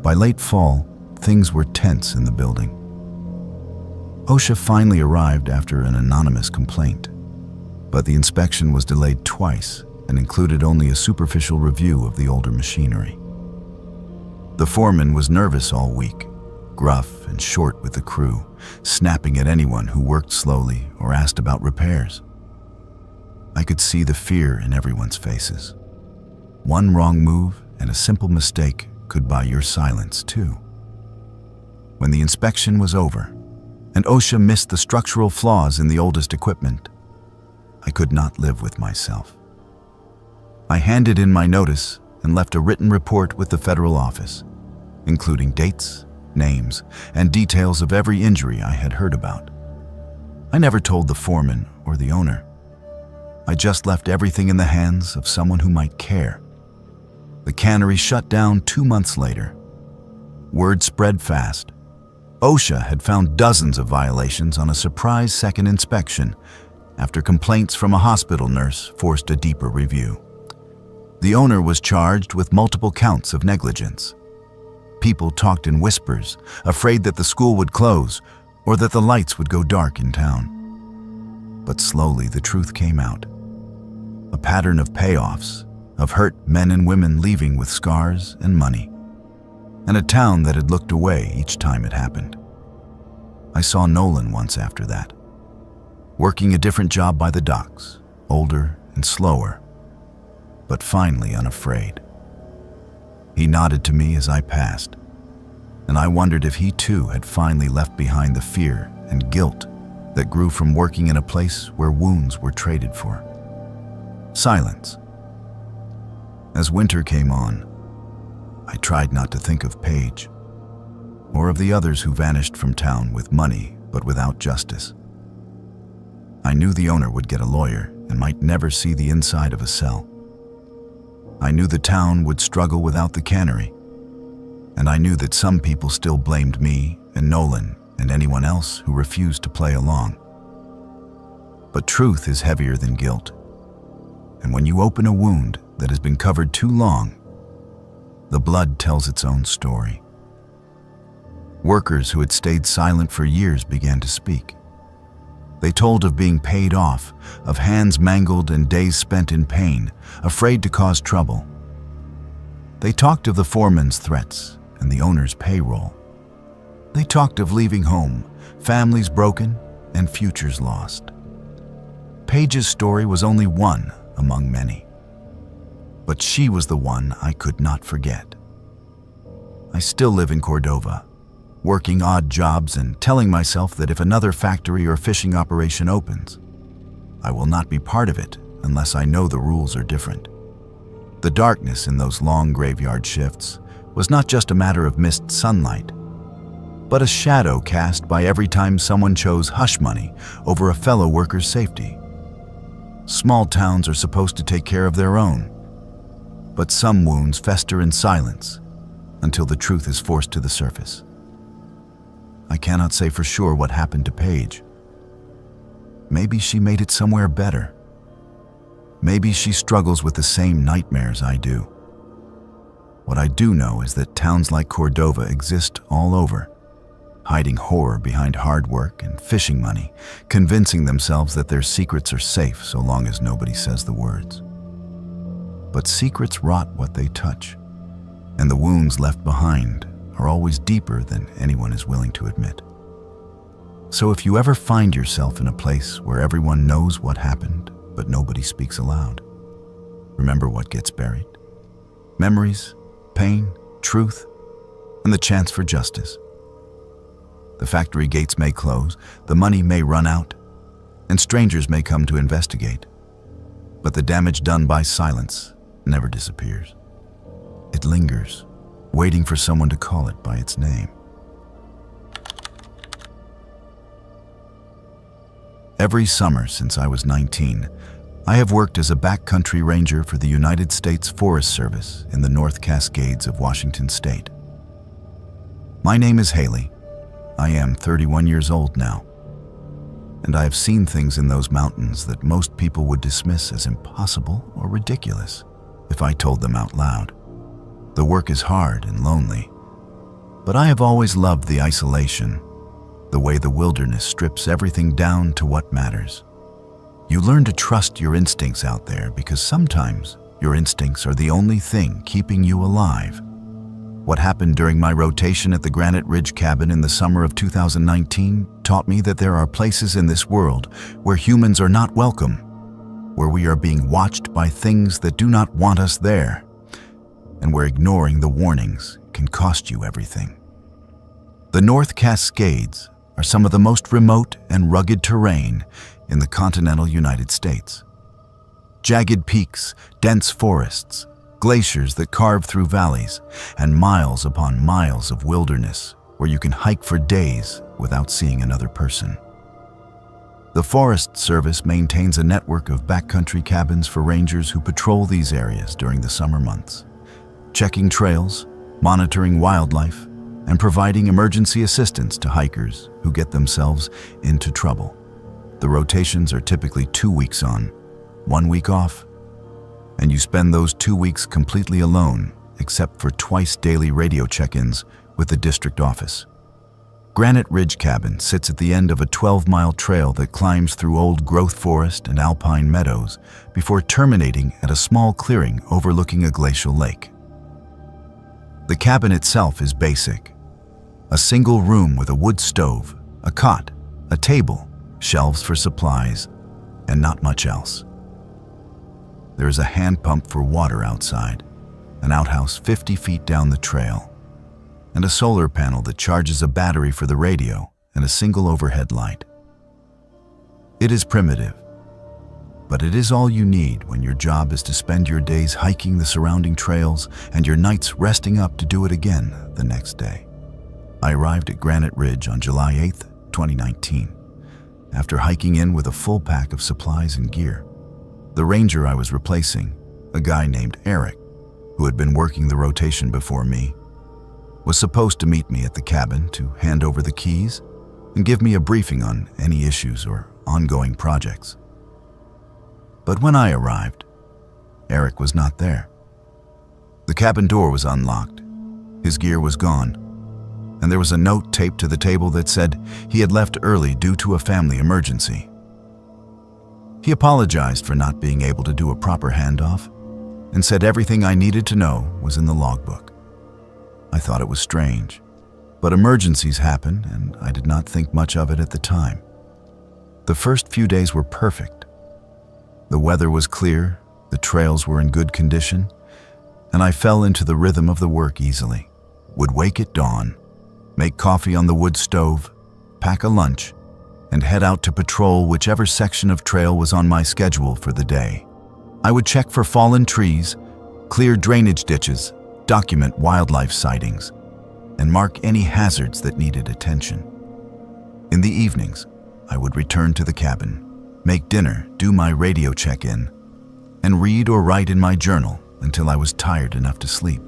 By late fall, things were tense in the building. OSHA finally arrived after an anonymous complaint, but the inspection was delayed twice and included only a superficial review of the older machinery. The foreman was nervous all week, gruff and short with the crew, snapping at anyone who worked slowly or asked about repairs. I could see the fear in everyone's faces. One wrong move and a simple mistake could buy your silence too. When the inspection was over, and OSHA missed the structural flaws in the oldest equipment, I could not live with myself. I handed in my notice and left a written report with the federal office, including dates, names, and details of every injury I had heard about. I never told the foreman or the owner. I just left everything in the hands of someone who might care. The cannery shut down 2 months later. Word spread fast. OSHA had found dozens of violations on a surprise second inspection after complaints from a hospital nurse forced a deeper review. The owner was charged with multiple counts of negligence. People talked in whispers, afraid that the school would close or that the lights would go dark in town. But slowly the truth came out. A pattern of payoffs, of hurt men and women leaving with scars and money, and a town that had looked away each time it happened. I saw Nolan once after that, working a different job by the docks, older and slower, but finally unafraid. He nodded to me as I passed, and I wondered if he too had finally left behind the fear and guilt that grew from working in a place where wounds were traded for silence. As winter came on, I tried not to think of Paige, or of the others who vanished from town with money but without justice. I knew the owner would get a lawyer and might never see the inside of a cell. I knew the town would struggle without the cannery, and I knew that some people still blamed me and Nolan and anyone else who refused to play along. But truth is heavier than guilt, and when you open a wound that has been covered too long, the blood tells its own story. Workers who had stayed silent for years began to speak. They told of being paid off, of hands mangled and days spent in pain, afraid to cause trouble. They talked of the foreman's threats and the owner's payroll. They talked of leaving home, families broken, and futures lost. Paige's story was only one among many, but she was the one I could not forget. I still live in Cordova, working odd jobs and telling myself that if another factory or fishing operation opens, I will not be part of it unless I know the rules are different. The darkness in those long graveyard shifts was not just a matter of missed sunlight, but a shadow cast by every time someone chose hush money over a fellow worker's safety. Small towns are supposed to take care of their own, but some wounds fester in silence until the truth is forced to the surface. I cannot say for sure what happened to Paige. Maybe she made it somewhere better. Maybe she struggles with the same nightmares I do. What I do know is that towns like Cordova exist all over, hiding horror behind hard work and fishing money, convincing themselves that their secrets are safe so long as nobody says the words. But secrets rot what they touch, and the wounds left behind are always deeper than anyone is willing to admit. So if you ever find yourself in a place where everyone knows what happened, but nobody speaks aloud, remember what gets buried: memories, pain, truth, and the chance for justice. The factory gates may close, the money may run out, and strangers may come to investigate. But the damage done by silence never disappears. It lingers, waiting for someone to call it by its name. Every summer since I was 19, I have worked as a backcountry ranger for the United States Forest Service in the North Cascades of Washington State. My name is Haley. I am 31 years old now, and I have seen things in those mountains that most people would dismiss as impossible or ridiculous if I told them out loud. The work is hard and lonely, but I have always loved the isolation, the way the wilderness strips everything down to what matters. You learn to trust your instincts out there because sometimes your instincts are the only thing keeping you alive. What happened during my rotation at the Granite Ridge cabin in the summer of 2019 taught me that there are places in this world where humans are not welcome, where we are being watched by things that do not want us there, and where ignoring the warnings can cost you everything. The North Cascades are some of the most remote and rugged terrain in the continental United States. Jagged peaks, dense forests, glaciers that carve through valleys, and miles upon miles of wilderness where you can hike for days without seeing another person. The Forest Service maintains a network of backcountry cabins for rangers who patrol these areas during the summer months, checking trails, monitoring wildlife, and providing emergency assistance to hikers who get themselves into trouble. The rotations are typically 2 weeks on, 1 week off, and you spend those 2 weeks completely alone, except for twice daily radio check-ins with the district office. Granite Ridge Cabin sits at the end of a 12-mile trail that climbs through old growth forest and alpine meadows before terminating at a small clearing overlooking a glacial lake. The cabin itself is basic. A single room with a wood stove, a cot, a table, shelves for supplies, and not much else. There is a hand pump for water outside, an outhouse 50 feet down the trail, and a solar panel that charges a battery for the radio and a single overhead light. It is primitive, but it is all you need when your job is to spend your days hiking the surrounding trails and your nights resting up to do it again the next day. I arrived at Granite Ridge on July 8, 2019, after hiking in with a full pack of supplies and gear. The ranger I was replacing, a guy named Eric, who had been working the rotation before me, was supposed to meet me at the cabin to hand over the keys and give me a briefing on any issues or ongoing projects. But when I arrived, Eric was not there. The cabin door was unlocked, his gear was gone, and there was a note taped to the table that said he had left early due to a family emergency. He apologized for not being able to do a proper handoff and said everything I needed to know was in the logbook. I thought it was strange, but emergencies happen and I did not think much of it at the time. The first few days were perfect. The weather was clear, the trails were in good condition, and I fell into the rhythm of the work easily. Would wake at dawn, make coffee on the wood stove, pack a lunch, and head out to patrol whichever section of trail was on my schedule for the day. I would check for fallen trees, clear drainage ditches, document wildlife sightings, and mark any hazards that needed attention. In the evenings, I would return to the cabin, make dinner, do my radio check-in, and read or write in my journal until I was tired enough to sleep.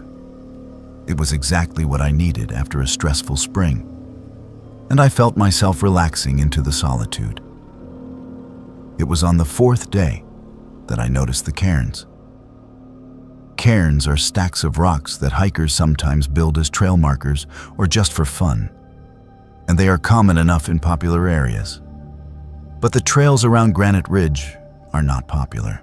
It was exactly what I needed after a stressful spring, and I felt myself relaxing into the solitude. It was on the fourth day that I noticed the cairns. Cairns are stacks of rocks that hikers sometimes build as trail markers or just for fun, and they are common enough in popular areas. But the trails around Granite Ridge are not popular.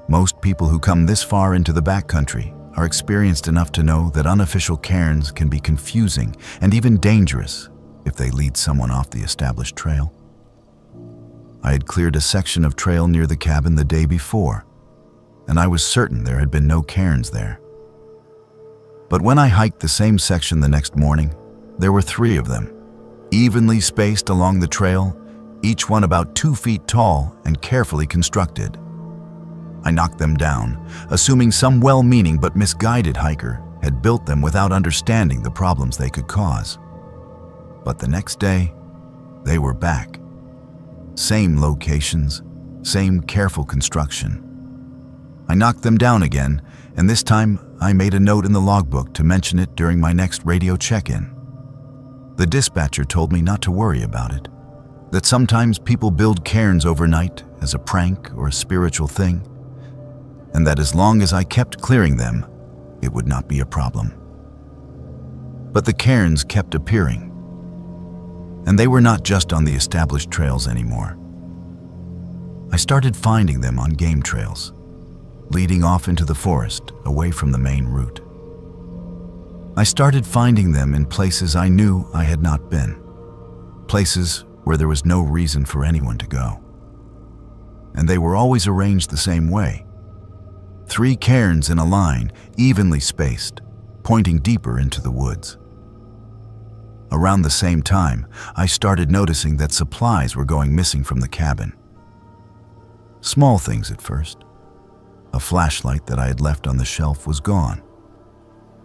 Most people who come this far into the backcountry are experienced enough to know that unofficial cairns can be confusing and even dangerous if they lead someone off the established trail. I had cleared a section of trail near the cabin the day before, and I was certain there had been no cairns there. But when I hiked the same section the next morning, there were 3 of them, evenly spaced along the trail, each one about 2 feet tall and carefully constructed. I knocked them down, assuming some well-meaning but misguided hiker had built them without understanding the problems they could cause. But the next day, they were back. Same locations, same careful construction. I knocked them down again, and this time I made a note in the logbook to mention it during my next radio check-in. The dispatcher told me not to worry about it, that sometimes people build cairns overnight as a prank or a spiritual thing, and that as long as I kept clearing them, it would not be a problem. But the cairns kept appearing, and they were not just on the established trails anymore. I started finding them on game trails, leading off into the forest, away from the main route. I started finding them in places I knew I had not been, places where there was no reason for anyone to go. And they were always arranged the same way. 3 cairns in a line, evenly spaced, pointing deeper into the woods. Around the same time, I started noticing that supplies were going missing from the cabin. Small things at first. A flashlight that I had left on the shelf was gone.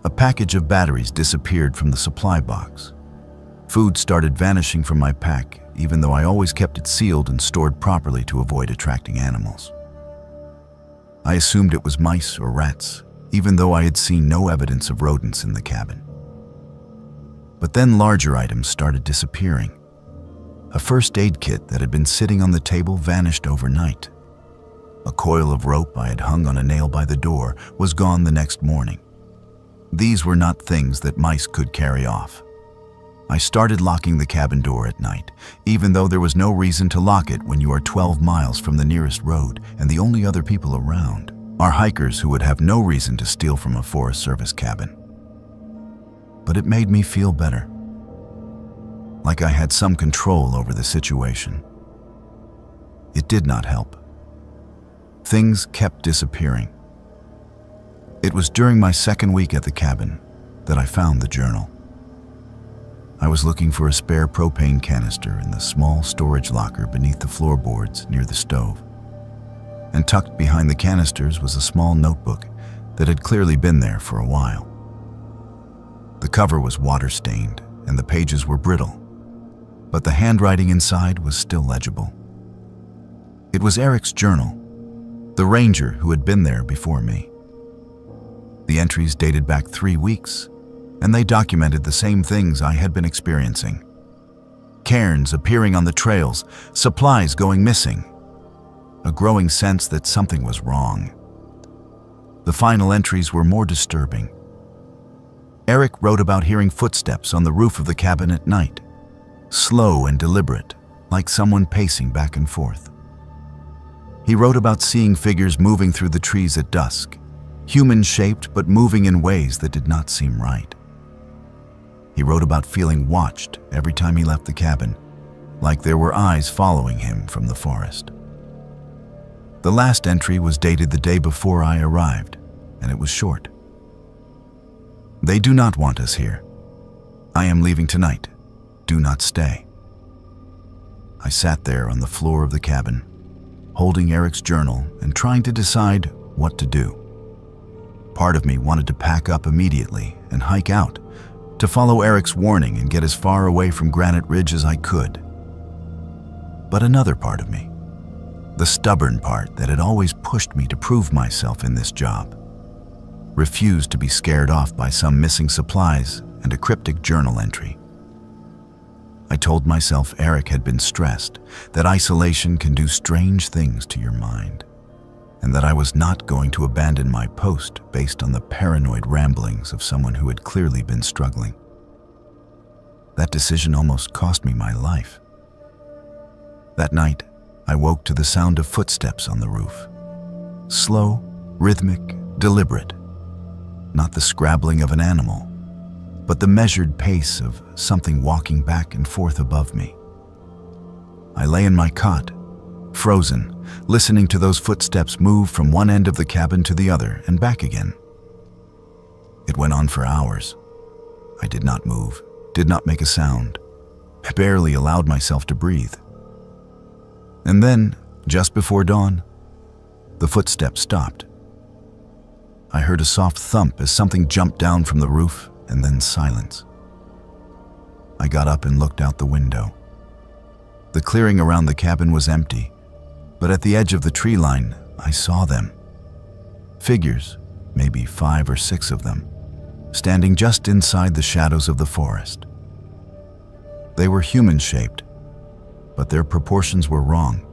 A package of batteries disappeared from the supply box. Food started vanishing from my pack, even though I always kept it sealed and stored properly to avoid attracting animals. I assumed it was mice or rats, even though I had seen no evidence of rodents in the cabin. But then larger items started disappearing. A first aid kit that had been sitting on the table vanished overnight. A coil of rope I had hung on a nail by the door was gone the next morning. These were not things that mice could carry off. I started locking the cabin door at night, even though there was no reason to lock it when you are 12 miles from the nearest road and the only other people around are hikers who would have no reason to steal from a Forest Service cabin. But it made me feel better, like I had some control over the situation. It did not help. Things kept disappearing. It was during my second week at the cabin that I found the journal. I was looking for a spare propane canister in the small storage locker beneath the floorboards near the stove. And tucked behind the canisters was a small notebook that had clearly been there for a while. The cover was water-stained and the pages were brittle, but the handwriting inside was still legible. It was Eric's journal, the ranger who had been there before me. The entries dated back 3 weeks, and they documented the same things I had been experiencing. Cairns appearing on the trails, supplies going missing, a growing sense that something was wrong. The final entries were more disturbing. Eric wrote about hearing footsteps on the roof of the cabin at night, slow and deliberate, like someone pacing back and forth. He wrote about seeing figures moving through the trees at dusk, human-shaped but moving in ways that did not seem right. He wrote about feeling watched every time he left the cabin, like there were eyes following him from the forest. The last entry was dated the day before I arrived, and it was short. "They do not want us here. I am leaving tonight. Do not stay." I sat there on the floor of the cabin, holding Eric's journal and trying to decide what to do. Part of me wanted to pack up immediately and hike out, to follow Eric's warning and get as far away from Granite Ridge as I could. But another part of me, the stubborn part that had always pushed me to prove myself in this job, refused to be scared off by some missing supplies and a cryptic journal entry. I told myself Eric had been stressed, that isolation can do strange things to your mind, and that I was not going to abandon my post based on the paranoid ramblings of someone who had clearly been struggling. That decision almost cost me my life. That night, I woke to the sound of footsteps on the roof. Slow, rhythmic, deliberate. Not the scrabbling of an animal, but the measured pace of something walking back and forth above me. I lay in my cot, frozen, listening to those footsteps move from one end of the cabin to the other and back again. It went on for hours. I did not move, did not make a sound. I barely allowed myself to breathe. And then, just before dawn, the footsteps stopped. I heard a soft thump as something jumped down from the roof, and then silence. I got up and looked out the window. The clearing around the cabin was empty, but at the edge of the tree line, I saw them. Figures, maybe 5 or 6 of them, standing just inside the shadows of the forest. They were human-shaped, but their proportions were wrong.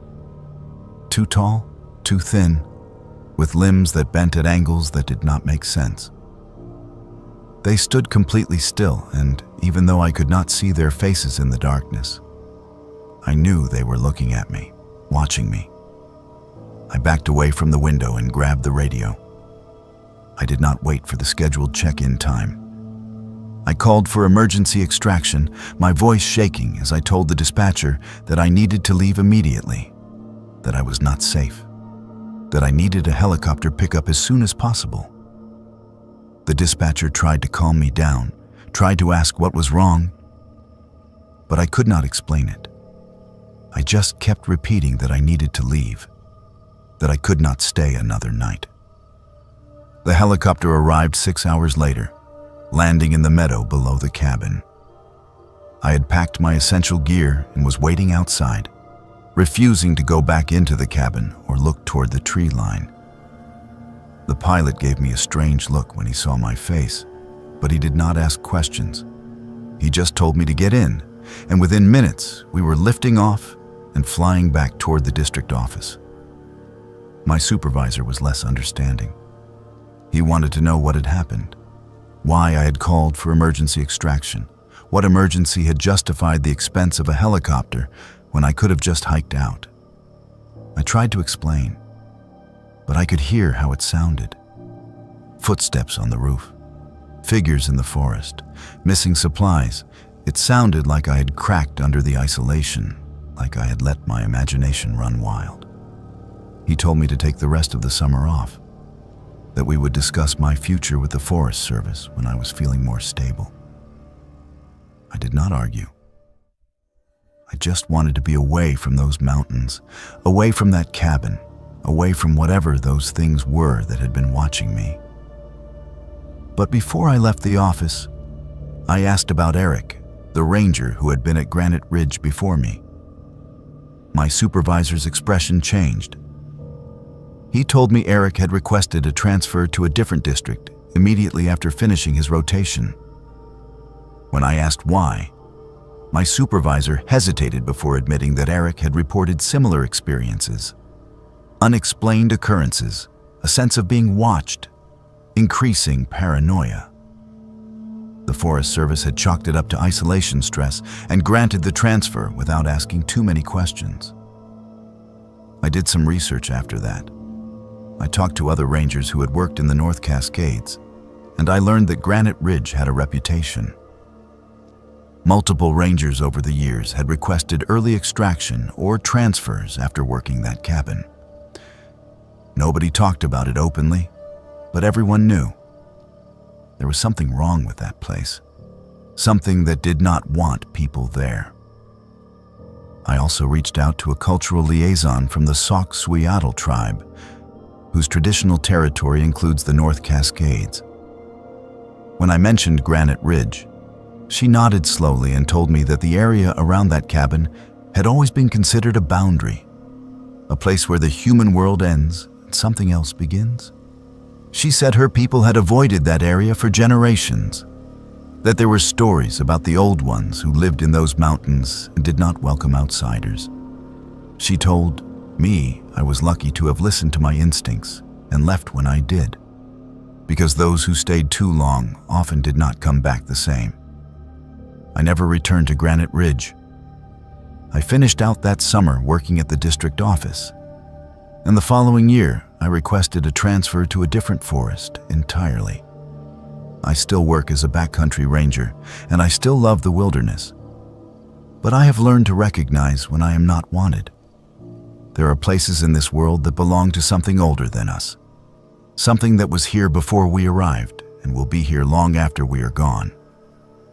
Too tall, too thin, with limbs that bent at angles that did not make sense. They stood completely still, and even though I could not see their faces in the darkness, I knew they were looking at me, watching me. I backed away from the window and grabbed the radio. I did not wait for the scheduled check-in time. I called for emergency extraction, my voice shaking as I told the dispatcher that I needed to leave immediately, that I was not safe, that I needed a helicopter pickup as soon as possible. The dispatcher tried to calm me down, tried to ask what was wrong, but I could not explain it. I just kept repeating that I needed to leave, that I could not stay another night. The helicopter arrived 6 hours later, landing in the meadow below the cabin. I had packed my essential gear and was waiting outside, refusing to go back into the cabin or look toward the tree line. The pilot gave me a strange look when he saw my face, but he did not ask questions. He just told me to get in, and within minutes, we were lifting off and flying back toward the district office. My supervisor was less understanding. He wanted to know what had happened, why I had called for emergency extraction, What emergency had justified the expense of a helicopter when I could have just hiked out? I tried to explain, but I could hear how it sounded. Footsteps on the roof, figures in the forest, missing supplies. It sounded like I had cracked under the isolation, like I had let my imagination run wild. He told me to take the rest of the summer off, that we would discuss my future with the Forest Service when I was feeling more stable. I did not argue. I just wanted to be away from those mountains, away from that cabin, away from whatever those things were that had been watching me. But before I left the office, I asked about Eric, the ranger who had been at Granite Ridge before me. My supervisor's expression changed. He told me Eric had requested a transfer to a different district immediately after finishing his rotation. When I asked why, my supervisor hesitated before admitting that Eric had reported similar experiences. Unexplained occurrences, a sense of being watched, increasing paranoia. The Forest Service had chalked it up to isolation stress and granted the transfer without asking too many questions. I did some research after that. I talked to other rangers who had worked in the North Cascades, and I learned that Granite Ridge had a reputation. Multiple rangers over the years had requested early extraction or transfers after working that cabin. Nobody talked about it openly, but everyone knew. There was something wrong with that place, something that did not want people there. I also reached out to a cultural liaison from the Sauk-Suiattle tribe, whose traditional territory includes the North Cascades. When I mentioned Granite Ridge, she nodded slowly and told me that the area around that cabin had always been considered a boundary, a place where the human world ends and something else begins. She said her people had avoided that area for generations, that there were stories about the old ones who lived in those mountains and did not welcome outsiders. She told me I was lucky to have listened to my instincts and left when I did, because those who stayed too long often did not come back the same. I never returned to Granite Ridge. I finished out that summer working at the district office, and the following year I requested a transfer to a different forest entirely. I still work as a backcountry ranger, and I still love the wilderness. But I have learned to recognize when I am not wanted. There are places in this world that belong to something older than us, something that was here before we arrived and will be here long after we are gone.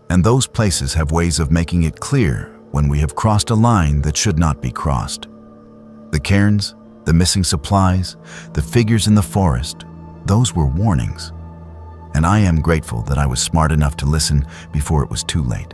And those places have ways of making it clear when we have crossed a line that should not be crossed. The cairns, the missing supplies, the figures in the forest, those were warnings. And I am grateful that I was smart enough to listen before it was too late.